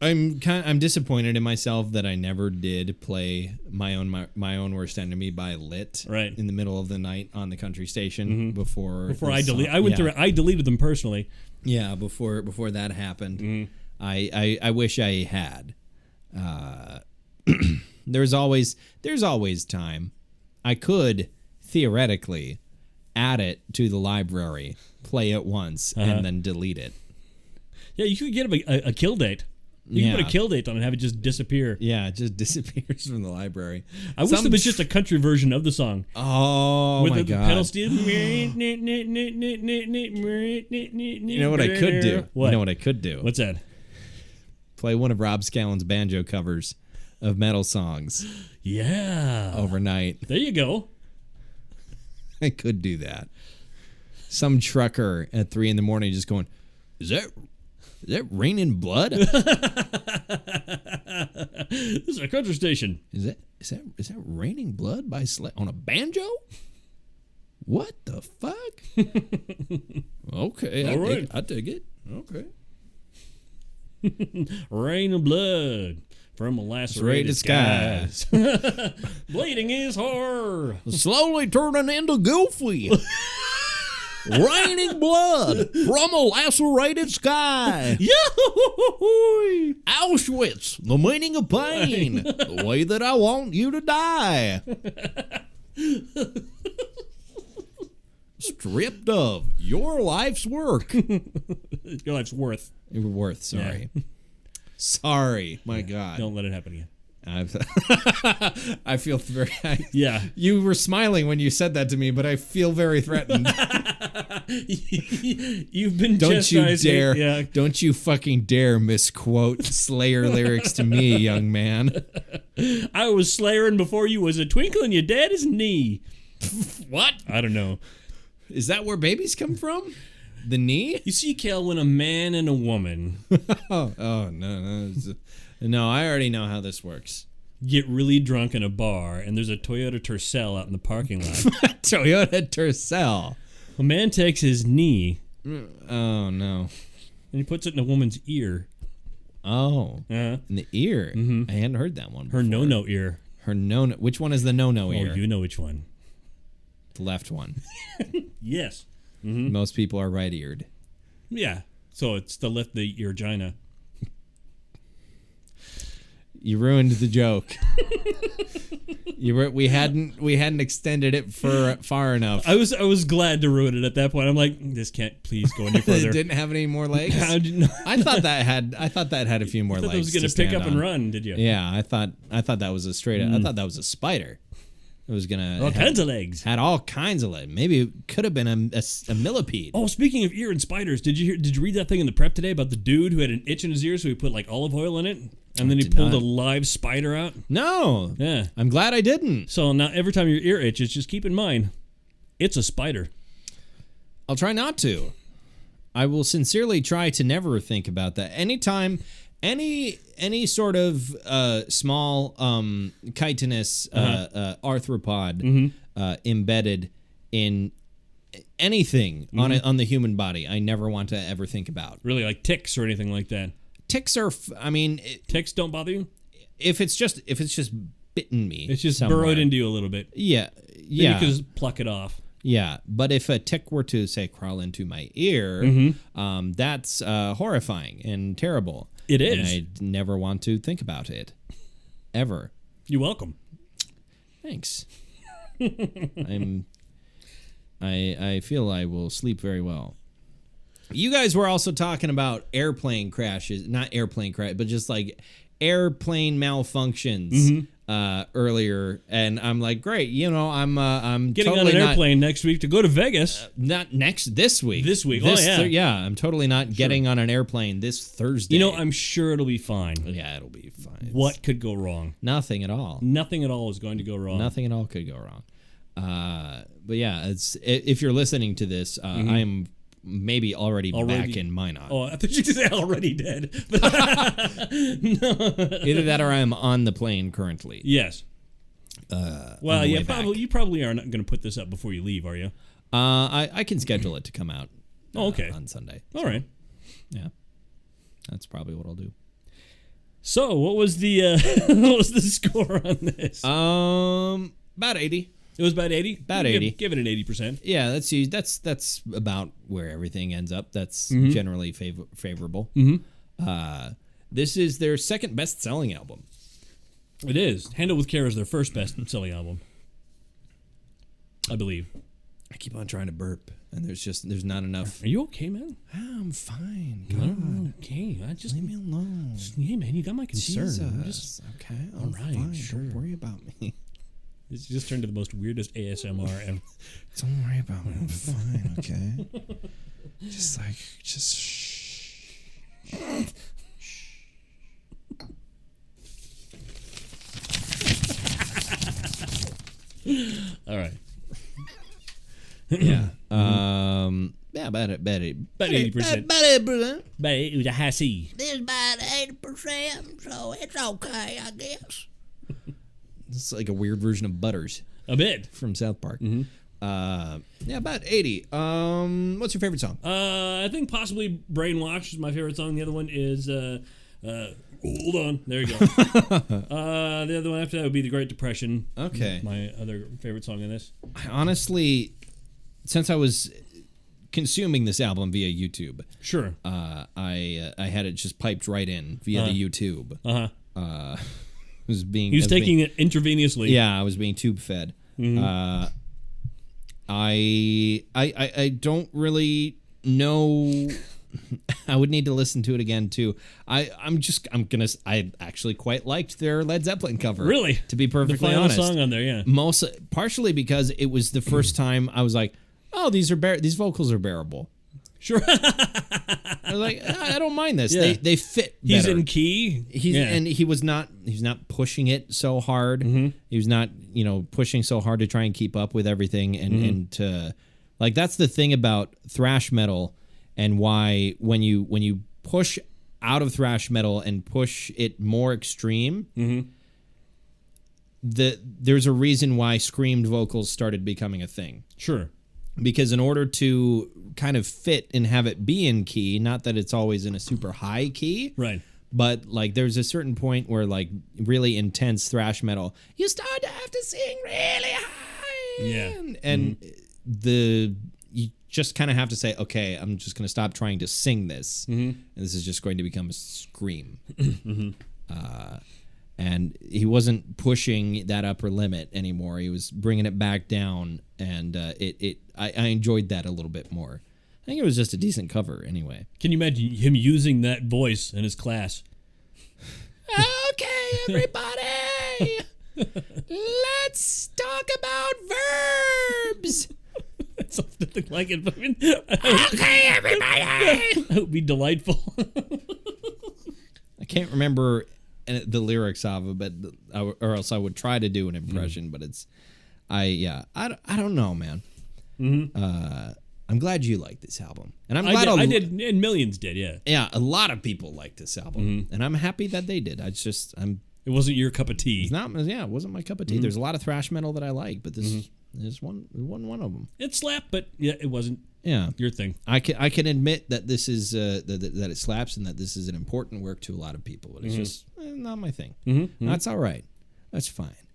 I'm disappointed in myself that I never did play my own worst enemy by Lit in the middle of the night on the country station before I deleted them personally. Yeah, before that happened. Mm-hmm. I wish I had. There's always time. I could theoretically add it to the library, play it once, and then delete it. Yeah, you could get a kill date. You can put a kill date on it and have it just disappear. Yeah, it just disappears from the librry. I wish there was just a country version of the song. Oh, with my the God. pedal steel. You know what I could do? What? You know what I could do? What's that? Play one of Rob Scallon's banjo covers of metal songs. Yeah. Overnight. There you go. I could do that. Some trucker at 3 a.m. just going, Is that Raining Blood? This is a country station. Is that Raining Blood by on a banjo? What the fuck? Okay, all right. I dig it. Okay. Rain of blood from a lacerated skies. Bleeding is hard. Slowly turning into goofy. Raining blood from a lacerated sky. Yahoo! Auschwitz, the meaning of pain. The way that I want you to die. Stripped of your life's work. Your life's worth. Sorry. Yeah. Sorry. My God. Don't let it happen again. I feel very. Yeah. You were smiling when you said that to me, but I feel very threatened. You've been Don't you dare. Yeah. Don't you fucking dare misquote Slayer lyrics to me, young man. I was slayering before you was a twinkle in your daddy's knee. What? I don't know. Is that where babies come from? The knee? You see, Kel, when a man and a woman No, I already know how this works. Get really drunk in a bar, and there's a Toyota Tercel out in the parking lot. Toyota Tercel. A man takes his knee. Oh, no. And he puts it in a woman's ear. Oh. In the ear? Mm-hmm. I hadn't heard that one before. Her no-no ear. Her no-no. Which one is the no-no ear? Oh, you know which one. The left one. Yes. Mm-hmm. Most people are right-eared. Yeah. So it's the ear-gina. You ruined the joke. We hadn't extended it for far enough. I was glad to ruin it at that point. I'm like, this can't please go any further. It didn't have any more legs. I thought that had a few more legs. I thought it was going to pick up and run. Did you? Yeah, I thought that was a straight. I thought that was a spider. It was gonna all kinds of legs. Had all kinds of legs. Maybe it could have been a millipede. Oh, speaking of ear and spiders, did you read that thing in the prep today about the dude who had an itch in his ear, so he put like olive oil in it, and then he pulled a live spider out? No. Yeah. I'm glad I didn't. So now every time your ear itches, just keep in mind, it's a spider. I'll try not to. I will sincerely try to never think about that. Anytime, any sort of small chitinous arthropod embedded in anything on the human body, I never want to ever think about. Really, like ticks or anything like that? Ticks are, ticks don't bother you? If it's just bitten me, it's just somewhere. Burrowed into you a little bit. Yeah. Then you can just pluck it off. Yeah, but if a tick were to, say, crawl into my ear, that's horrifying and terrible. It is. And I never want to think about it. Ever. You're welcome. Thanks. I feel I will sleep very well. You guys were also talking about airplane crashes, not airplane crash, but just like airplane malfunctions earlier, and I'm like, great, I'm getting totally on an airplane next week to go to Vegas. Not this week. This week, yeah. I'm totally not getting on an airplane this Thursday. I'm sure it'll be fine. Yeah, it'll be fine. What could go wrong? Nothing at all. Nothing at all is going to go wrong. Nothing at all could go wrong. But yeah, if you're listening to this, I'm maybe already back in Minot. Oh, I thought you said already dead. No. Either that or I'm on the plane currently. Yes. Well, yeah, probably. You probably are not going to put this up before you leave, are you? I can schedule it to come out. Okay. On Sunday. All right. Yeah. That's probably what I'll do. So, what was the score on this? About 80. It was about 80? About 80. Give it an 80%. Yeah, that's about where everything ends up. That's generally favorable. This is their second best-selling album. It is. Handle with Care is their first best-selling album, I believe. I keep on trying to burp, and there's not enough. Are you okay, man? I'm fine. God. Okay. Leave me alone. Hey, man, you got my concern. Okay. All right, fine. sure. Don't worry about me. It's just turned to the most weirdest ASMR ever. Don't worry about me. I'm fine, okay? Just shh. All right. Yeah. Yeah, about 80%. About 80%. About 80%. But it was a high C. There's about 80%, so it's okay, I guess. It's like a weird version of Butters. A bit. From South Park. Yeah, about 80. What's your favorite song? I think possibly Brainwash is my favorite song. The other one is hold on. There you go. The other one after that would be The Great Depression. Okay. My other favorite song in this. Honestly, since I was consuming this album via YouTube, sure, I had it just piped right in via the YouTube. He was taking it intravenously. Yeah, I was being tube fed. I don't really know. I would need to listen to it again too. I actually quite liked their Led Zeppelin cover. Really? To be perfectly the honest. song on there, yeah. Partially because it was the first time I was like, oh, these vocals are bearable. Sure. I was like, I don't mind this. Yeah. They fit better. He's in key. And he's not pushing it so hard. He was not, pushing so hard to try and keep up with everything and to like that's the thing about thrash metal and why when you push out of thrash metal and push it more extreme, there's a reason why screamed vocals started becoming a thing. Sure. Because in order to kind of fit and have it be in key, not that it's always in a super high key, right? But like, there's a certain point where like really intense thrash metal, you start to have to sing really high, and you just kind of have to say, okay, I'm just going to stop trying to sing this, and this is just going to become a scream. and he wasn't pushing that upper limit anymore. He was bringing it back down, and I enjoyed that a little bit more. I think it was just a decent cover anyway. Can you imagine him using that voice in his class? Okay, everybody, let's talk about verbs. Something like it. Okay, everybody. That would be delightful. I can't remember the lyrics of it, but or else I would try to do an impression. But I don't know, man. Mm-hmm. I'm glad you like this album, and I'm glad I did, and millions did. Yeah, yeah. A lot of people like this album, and I'm happy that they did. It wasn't your cup of tea. It's not. Yeah, it wasn't my cup of tea. There's a lot of thrash metal that I like, but this wasn't one of them. It slapped, but yeah, it wasn't. Yeah, your thing. I can admit that this is that it slaps and that this is an important work to a lot of people, but it's just not my thing. That's all right. That's fine.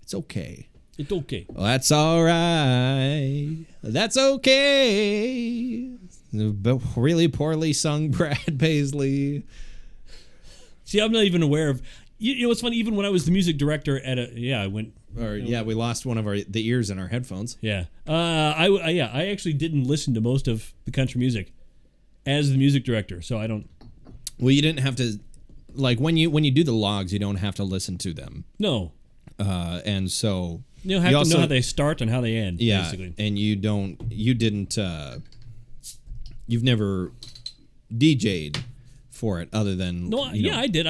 It's okay. It's okay. Well, that's all right. That's okay. Really poorly sung Brad Paisley. See, I'm not even aware of. You know what's funny? Even when I was the music director at I went. We lost one of the ears in our headphones. Yeah. I actually didn't listen to most of the country music as the music director, so I don't. Well, you didn't have to, like when you do the logs, you don't have to listen to them. No. And so you have to know how they start and how they end. Yeah. Basically. And you've never DJ'd for it other than I did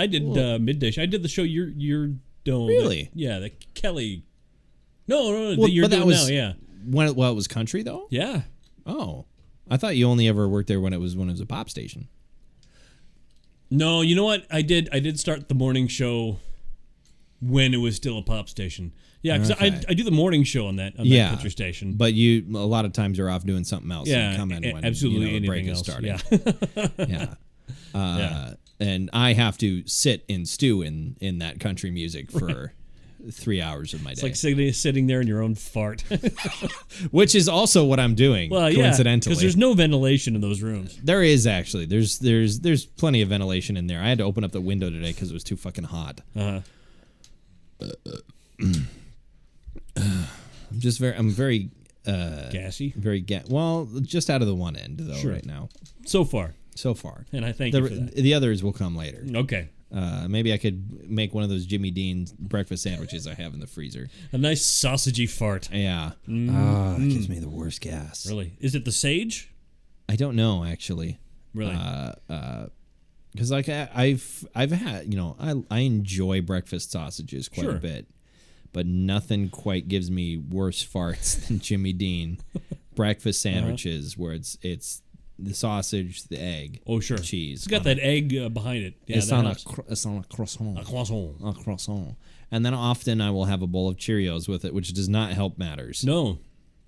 midday. I did the show you're doing. Really? The Kelly. No, well, that you're but that doing was, now. Yeah. When it was country though. Yeah. Oh, I thought you only ever worked there when it was a pop station. No, you know what? I did start the morning show when it was still a pop station. Yeah, because I do the morning show on that country station. But a lot of times you're off doing something else. Yeah, and come in when absolutely the break anything is else. starting. Yeah. And I have to sit and stew in that country music for 3 hours of my day. It's like sitting there in your own fart. Which is also what I'm doing, coincidentally. Because there's no ventilation in those rooms. There is actually. There's plenty of ventilation in there. I had to open up the window today because it was too fucking hot. I'm very gassy. Well, just out of the one end though right now. So far. And I thank you for that. The others will come later. Okay. Maybe I could make one of those Jimmy Dean breakfast sandwiches I have in the freezer. A nice sausagey fart. Yeah. It gives me the worst gas. Really? Is it the sage? I don't know actually. Really? Because like I've had, I enjoy breakfast sausages quite a bit, but nothing quite gives me worse farts than Jimmy Dean breakfast sandwiches where it's the sausage, the egg, sure, cheese. It's got that egg behind it. Yeah, it's on a croissant. A croissant. A croissant. And then often I will have a bowl of Cheerios with it, which does not help matters. No.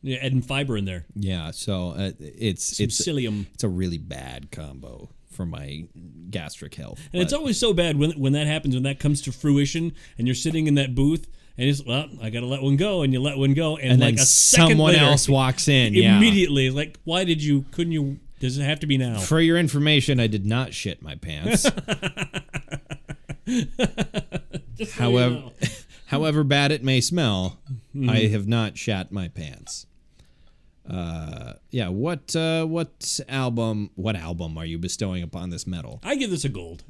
Yeah, adding fiber in there. Yeah, so it's psyllium. It's a really bad combo for my gastric health. And it's always so bad when that happens, when that comes to fruition, and you're sitting in that booth, and it's, I got to let one go, and you let one go, and like then a second someone later, else walks in. Immediately, like, couldn't you, does it have to be now? For your information, I did not shit my pants. However bad it may smell, I have not shat my pants. What album are you bestowing upon this metal? I give this a gold.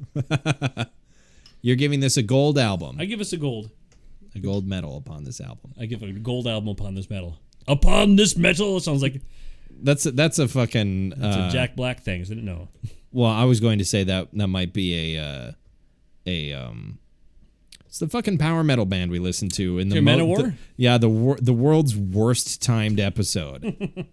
You're giving this a gold album. I give us a gold. A gold medal upon this album. I give a gold album upon this metal. Upon this metal? It sounds like that's a fucking it's a Jack Black thing, isn't it? No. Well, I was going to say that might be it's the fucking power metal band we listened to in the Manowar? The world's worst timed episode.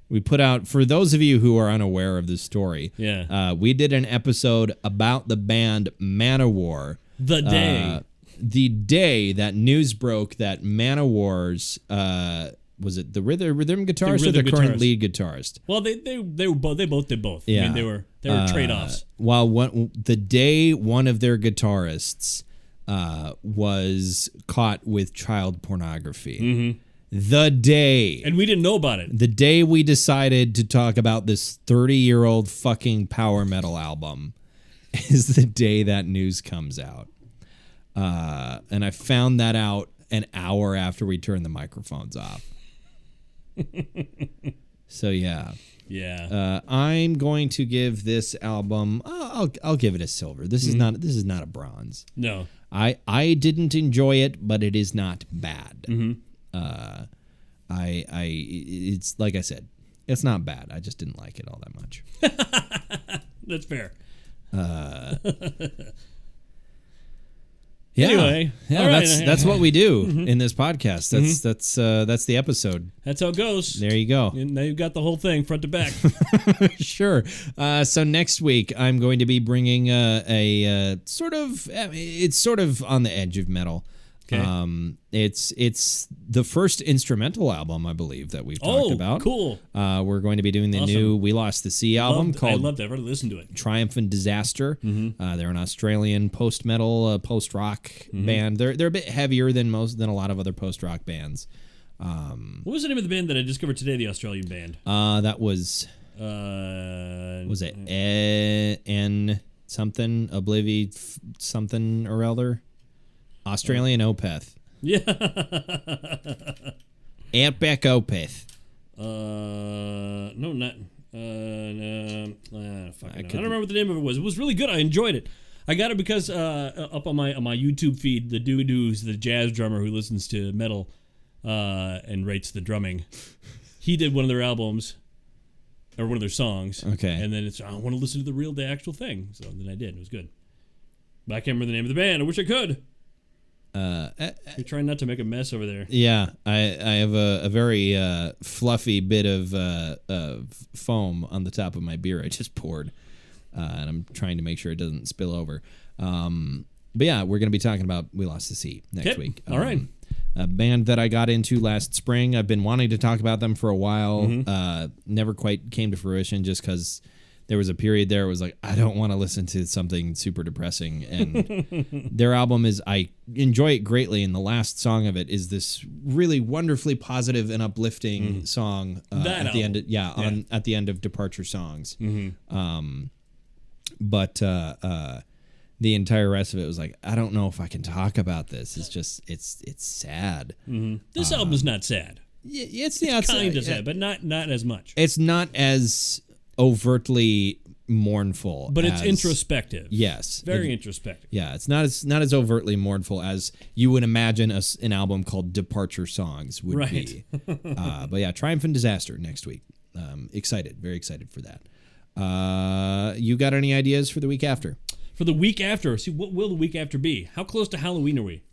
We put out, for those of you who are unaware of this story, we did an episode about the band Manowar. The day that news broke that Manowar's was it the rhythm guitarist or the current lead guitarist? Well, they both did both. Yeah. I mean, they were trade-offs. The day one of their guitarists was caught with child pornography. Mm-hmm. The day. And we didn't know about it. The day we decided to talk about this 30-year-old fucking power metal album is the day that news comes out. And I found that out an hour after we turned the microphones off. So yeah. Yeah. I'm going to give this album. I'll give it a silver. This is not a bronze. No. I didn't enjoy it, but it is not bad. It's like I said, it's not bad. I just didn't like it all that much. That's fair. Yeah. Anyway, yeah, all right. that's what we do in this podcast. That's the episode. That's how it goes. There you go. And now you've got the whole thing front to back. Sure. So next week I'm going to be bringing a sort of it's sort of on the edge of metal. Okay. It's the first instrumental album I believe that we've talked about. Cool. We're going to be doing the new We Lost the Sea album called I loved it. I've already listened to it. Triumph and Disaster. They're an Australian post-metal, post-rock band. They're a bit heavier than a lot of other post-rock bands. What was the name of the band that I discovered today? The Australian band. That was it N something something or other? Australian Opeth. Yeah. Outback Opeth. No, not. I don't remember what the name of it was. It was really good. I enjoyed it. I got it because up on my YouTube feed, the dude who's the jazz drummer who listens to metal and rates the drumming, he did one of their albums or one of their songs. Okay. And then I want to listen to the actual thing. So then I did. It was good. But I can't remember the name of the band. I wish I could. You're trying not to make a mess over there. Yeah, I have a very fluffy bit of foam on the top of my beer I just poured, and I'm trying to make sure it doesn't spill over. But yeah, we're going to be talking about We Lost the Sea next week. All right. A band that I got into last spring. I've been wanting to talk about them for a while. Never quite came to fruition just because there was a period there. It was like, I don't want to listen to something super depressing. And their album I enjoy it greatly. And the last song of it is this really wonderfully positive and uplifting song at the end. At the end of Departure Songs. But the entire rest of it was like, I don't know if I can talk about this. It's just, it's sad. This album is not sad. It's kind of sad, but not as much. It's not as overtly mournful, but it's introspective. Yes, very introspective. Yeah, it's not as overtly mournful as you would imagine an album called Departure Songs would be. But yeah, Triumph and Disaster next week. Excited, very excited for that. You got any ideas for the week after? For the week after, see, what will the week after be? How close to Halloween are we?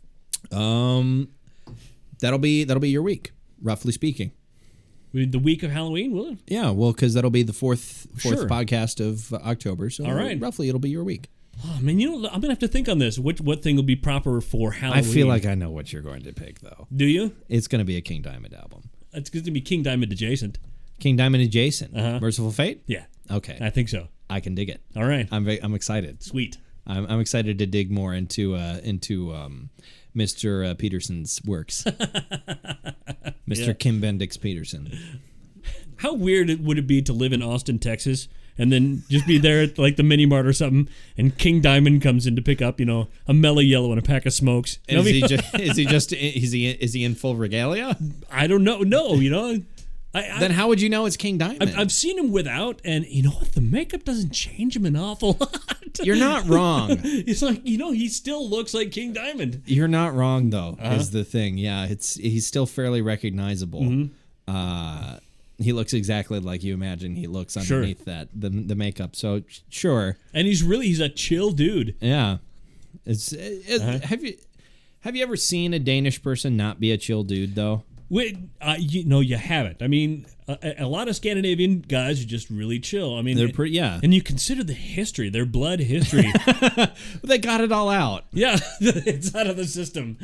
That'll be your week, roughly speaking. The week of Halloween, will it? Yeah, well, because that'll be the fourth podcast of October. So all right. Roughly, it'll be your week. Oh man, I'm gonna have to think on this. What thing will be proper for Halloween? I feel like I know what you're going to pick, though. Do you? It's going to be a King Diamond album. It's going to be King Diamond adjacent. King Diamond adjacent. Merciful Fate. Yeah. Okay. I think so. I can dig it. All right. I'm excited. Sweet. I'm excited to dig more into Mr. Peterson's works. Mr. Kim Bendix Peterson. How weird would it be to live in Austin, Texas, and then just be there at like the Mini Mart or something, and King Diamond comes in to pick up, a Mellow Yellow and a pack of smokes. Is he in full regalia? I don't know. No, then how would you know it's King Diamond? I've seen him without, and you know what? The makeup doesn't change him an awful lot. You're not wrong. It's like, he still looks like King Diamond. You're not wrong, though, is the thing. Yeah, he's still fairly recognizable. He looks exactly like you imagine he looks underneath that the makeup. So sure. And he's a chill dude. Yeah. Have you ever seen a Danish person not be a chill dude though? You haven't. I mean, a lot of Scandinavian guys are just really chill. I mean, they're pretty, yeah. And you consider the history, their blood history. They got it all out. Yeah, it's out of the system.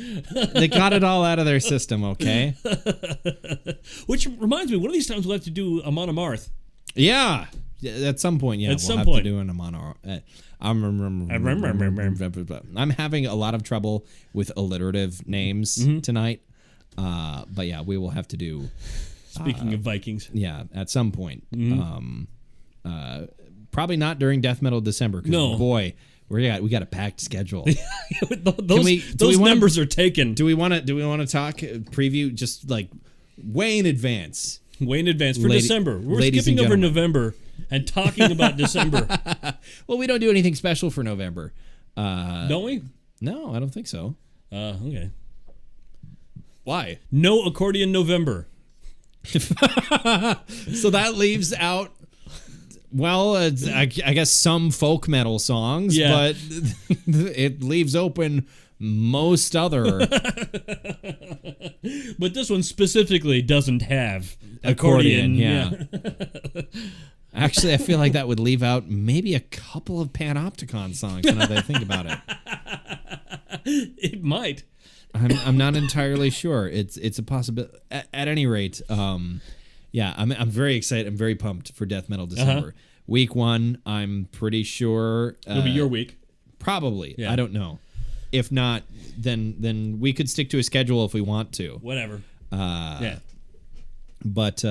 They got it all out of their system, okay? Which reminds me, one of these times we'll have to do a Amon Amarth. Yeah. At some point, yeah. We'll have to do an Amon Amarth. I'm having a lot of trouble with alliterative names tonight. But yeah, we will have to do. Speaking of Vikings, yeah, at some point. Probably not during Death Metal December. No, boy, We got a packed schedule. Those numbers are taken. Do we want to talk preview just like way in advance? Way in advance for December. We're skipping over November and talking about December. Well, we don't do anything special for November. Don't we? No, I don't think so. Okay. Why? No accordion November. So that leaves out, well, I guess some folk metal songs, but it leaves open most other. But this one specifically doesn't have accordion. Yeah. Actually, I feel like that would leave out maybe a couple of Panopticon songs now that I think about it. It might. I'm not entirely sure. It's a possibility. At any rate, I'm very excited. I'm very pumped for Death Metal December. Week 1, I'm pretty sure it'll be your week. Probably. Yeah. I don't know. If not, then we could stick to a schedule if we want to. Whatever. But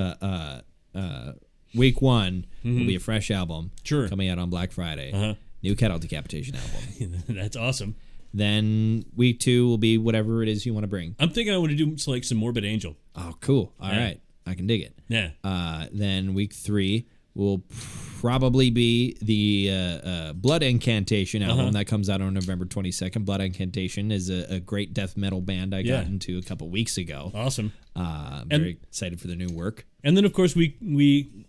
week 1 will be a fresh album. Sure. Coming out on Black Friday. New Cattle Decapitation album. That's awesome. Then week 2 will be whatever it is you want to bring. I'm thinking I want to do like some Morbid Angel. Oh, cool. All right. I can dig it. Yeah. Then week 3 will probably be the Blood Incantation album that comes out on November 22nd. Blood Incantation is a great death metal band I got into a couple weeks ago. Awesome. I'm very excited for their new work. And then, of course, we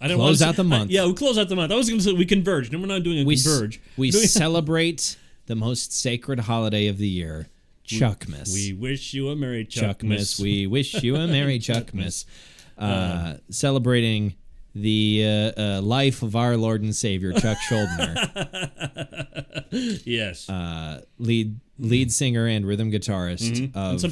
close out the month. We close out the month. I was going to say we converge. No, we're not doing a converge. We celebrate the most sacred holiday of the year, Chuckmas. We wish you a Merry Chuckmas. We wish you a Merry Chuckmas. Celebrating the life of our Lord and Savior, Chuck Schuldiner. Yes. Lead singer and rhythm guitarist of,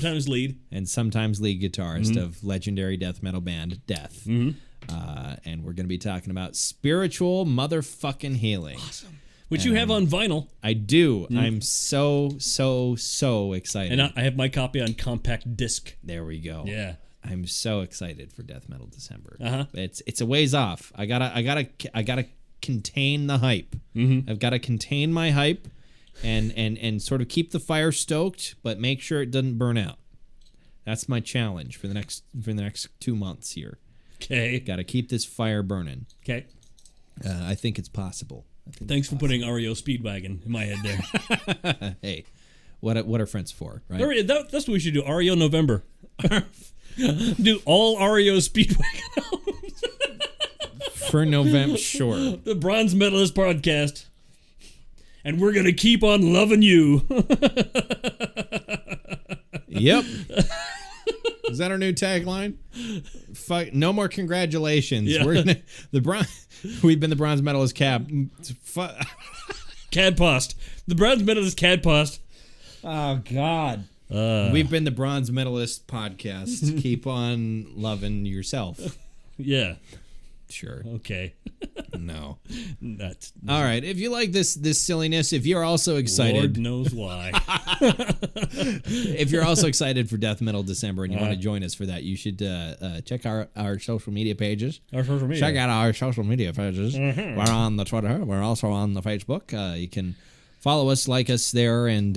and sometimes lead guitarist of legendary death metal band Death. And we're going to be talking about spiritual motherfucking healing. Awesome. Which you have on vinyl. I do. I'm so excited. And I have my copy on compact disc. There we go. Yeah. I'm so excited for Death Metal December. Uh-huh. It's a ways off. I gotta contain the hype. I've got to contain my hype and sort of keep the fire stoked, but make sure it doesn't burn out. That's my challenge for the next 2 months here. Okay. Got to keep this fire burning. Okay. I think it's possible. Thanks for putting REO Speedwagon in my head there. Hey, what are friends for, right? That's what we should do. REO November. Do all REO Speedwagon albums. For November, sure. The Bronze Metalist podcast. And we're going to keep on loving you. Yep. Is that our new tagline? No more congratulations. Yeah. We're gonna we've been the Bronze Medalist Cadpost. The Bronze Medalist Cadpost. Oh God. We've been the Bronze Medalist podcast. Keep on loving yourself. Yeah. Sure. Okay. No. That's all right. If you like this silliness, if you're also excited, Lord knows why. If you're also excited for Death Metal December and you want to join us for that, you should check our social media pages. Our social media. Check out our social media pages. We're on the Twitter. We're also on the Facebook. You can follow us, like us there, and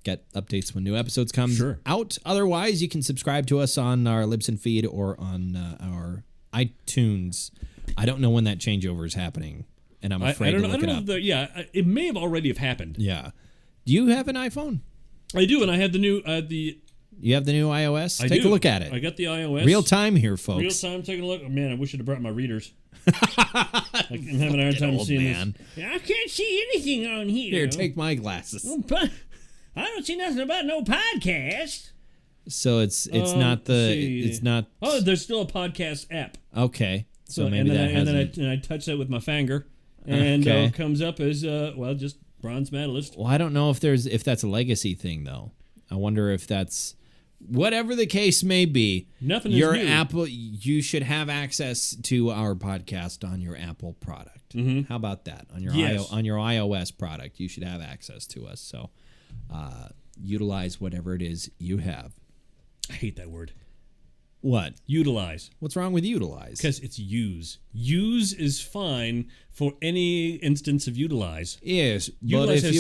get updates when new episodes come out. Otherwise, you can subscribe to us on our Libsyn feed or on our iTunes. I don't know when that changeover is happening, and I'm afraid to look it up. It may have already have happened. Yeah. Do you have an iPhone? I do, and I have the new You have the new iOS? I Take do. a look at it. I got the iOS. Real time here, folks. Real time taking a look. Oh, man, I wish I'd have brought my readers. I'm having a hard time seeing this. I can't see anything on here. Here, take my glasses. I don't see nothing about no podcast. So it's not the it's not. Oh, there's still a podcast app. Okay, so maybe that hasn't. And I touch that with my finger, and it comes up as just Bronze Metalist. Well, I don't know if that's a legacy thing though. I wonder if that's whatever the case may be. Nothing your is new. Apple, you should have access to our podcast on your Apple product. How about that on your on your iOS product? You should have access to us. So utilize whatever it is you have. I hate that word. What? Utilize. What's wrong with utilize? Because it's use. Use is fine for any instance of utilize. Yes, but Utilize if has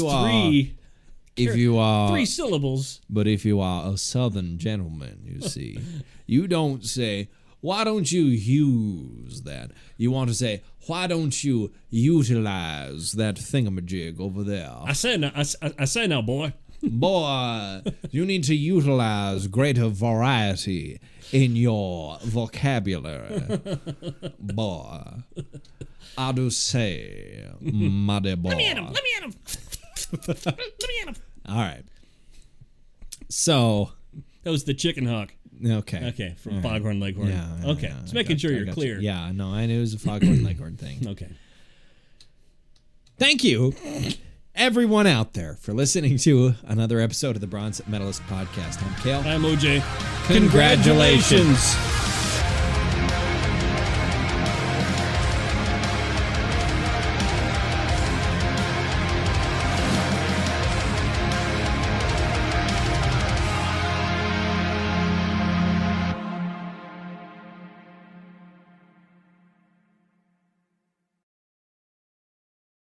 you are 3 syllables. But if you are a Southern gentleman, you see, you don't say, why don't you use that? You want to say, why don't you utilize that thingamajig over there? I say now, boy. Boy, you need to utilize greater variety in your vocabulary. Boy, I do say, my dear boy. Let me at him. All right. So, That was the chicken hawk. okay. Okay, from Foghorn Leghorn. Yeah, okay, just making sure you're clear. Yeah, no, I knew it was a Foghorn Leghorn thing. Okay. Thank you, everyone out there, for listening to another episode of the Bronze Metalist Podcast. I'm Kale. I'm OJ. Congratulations.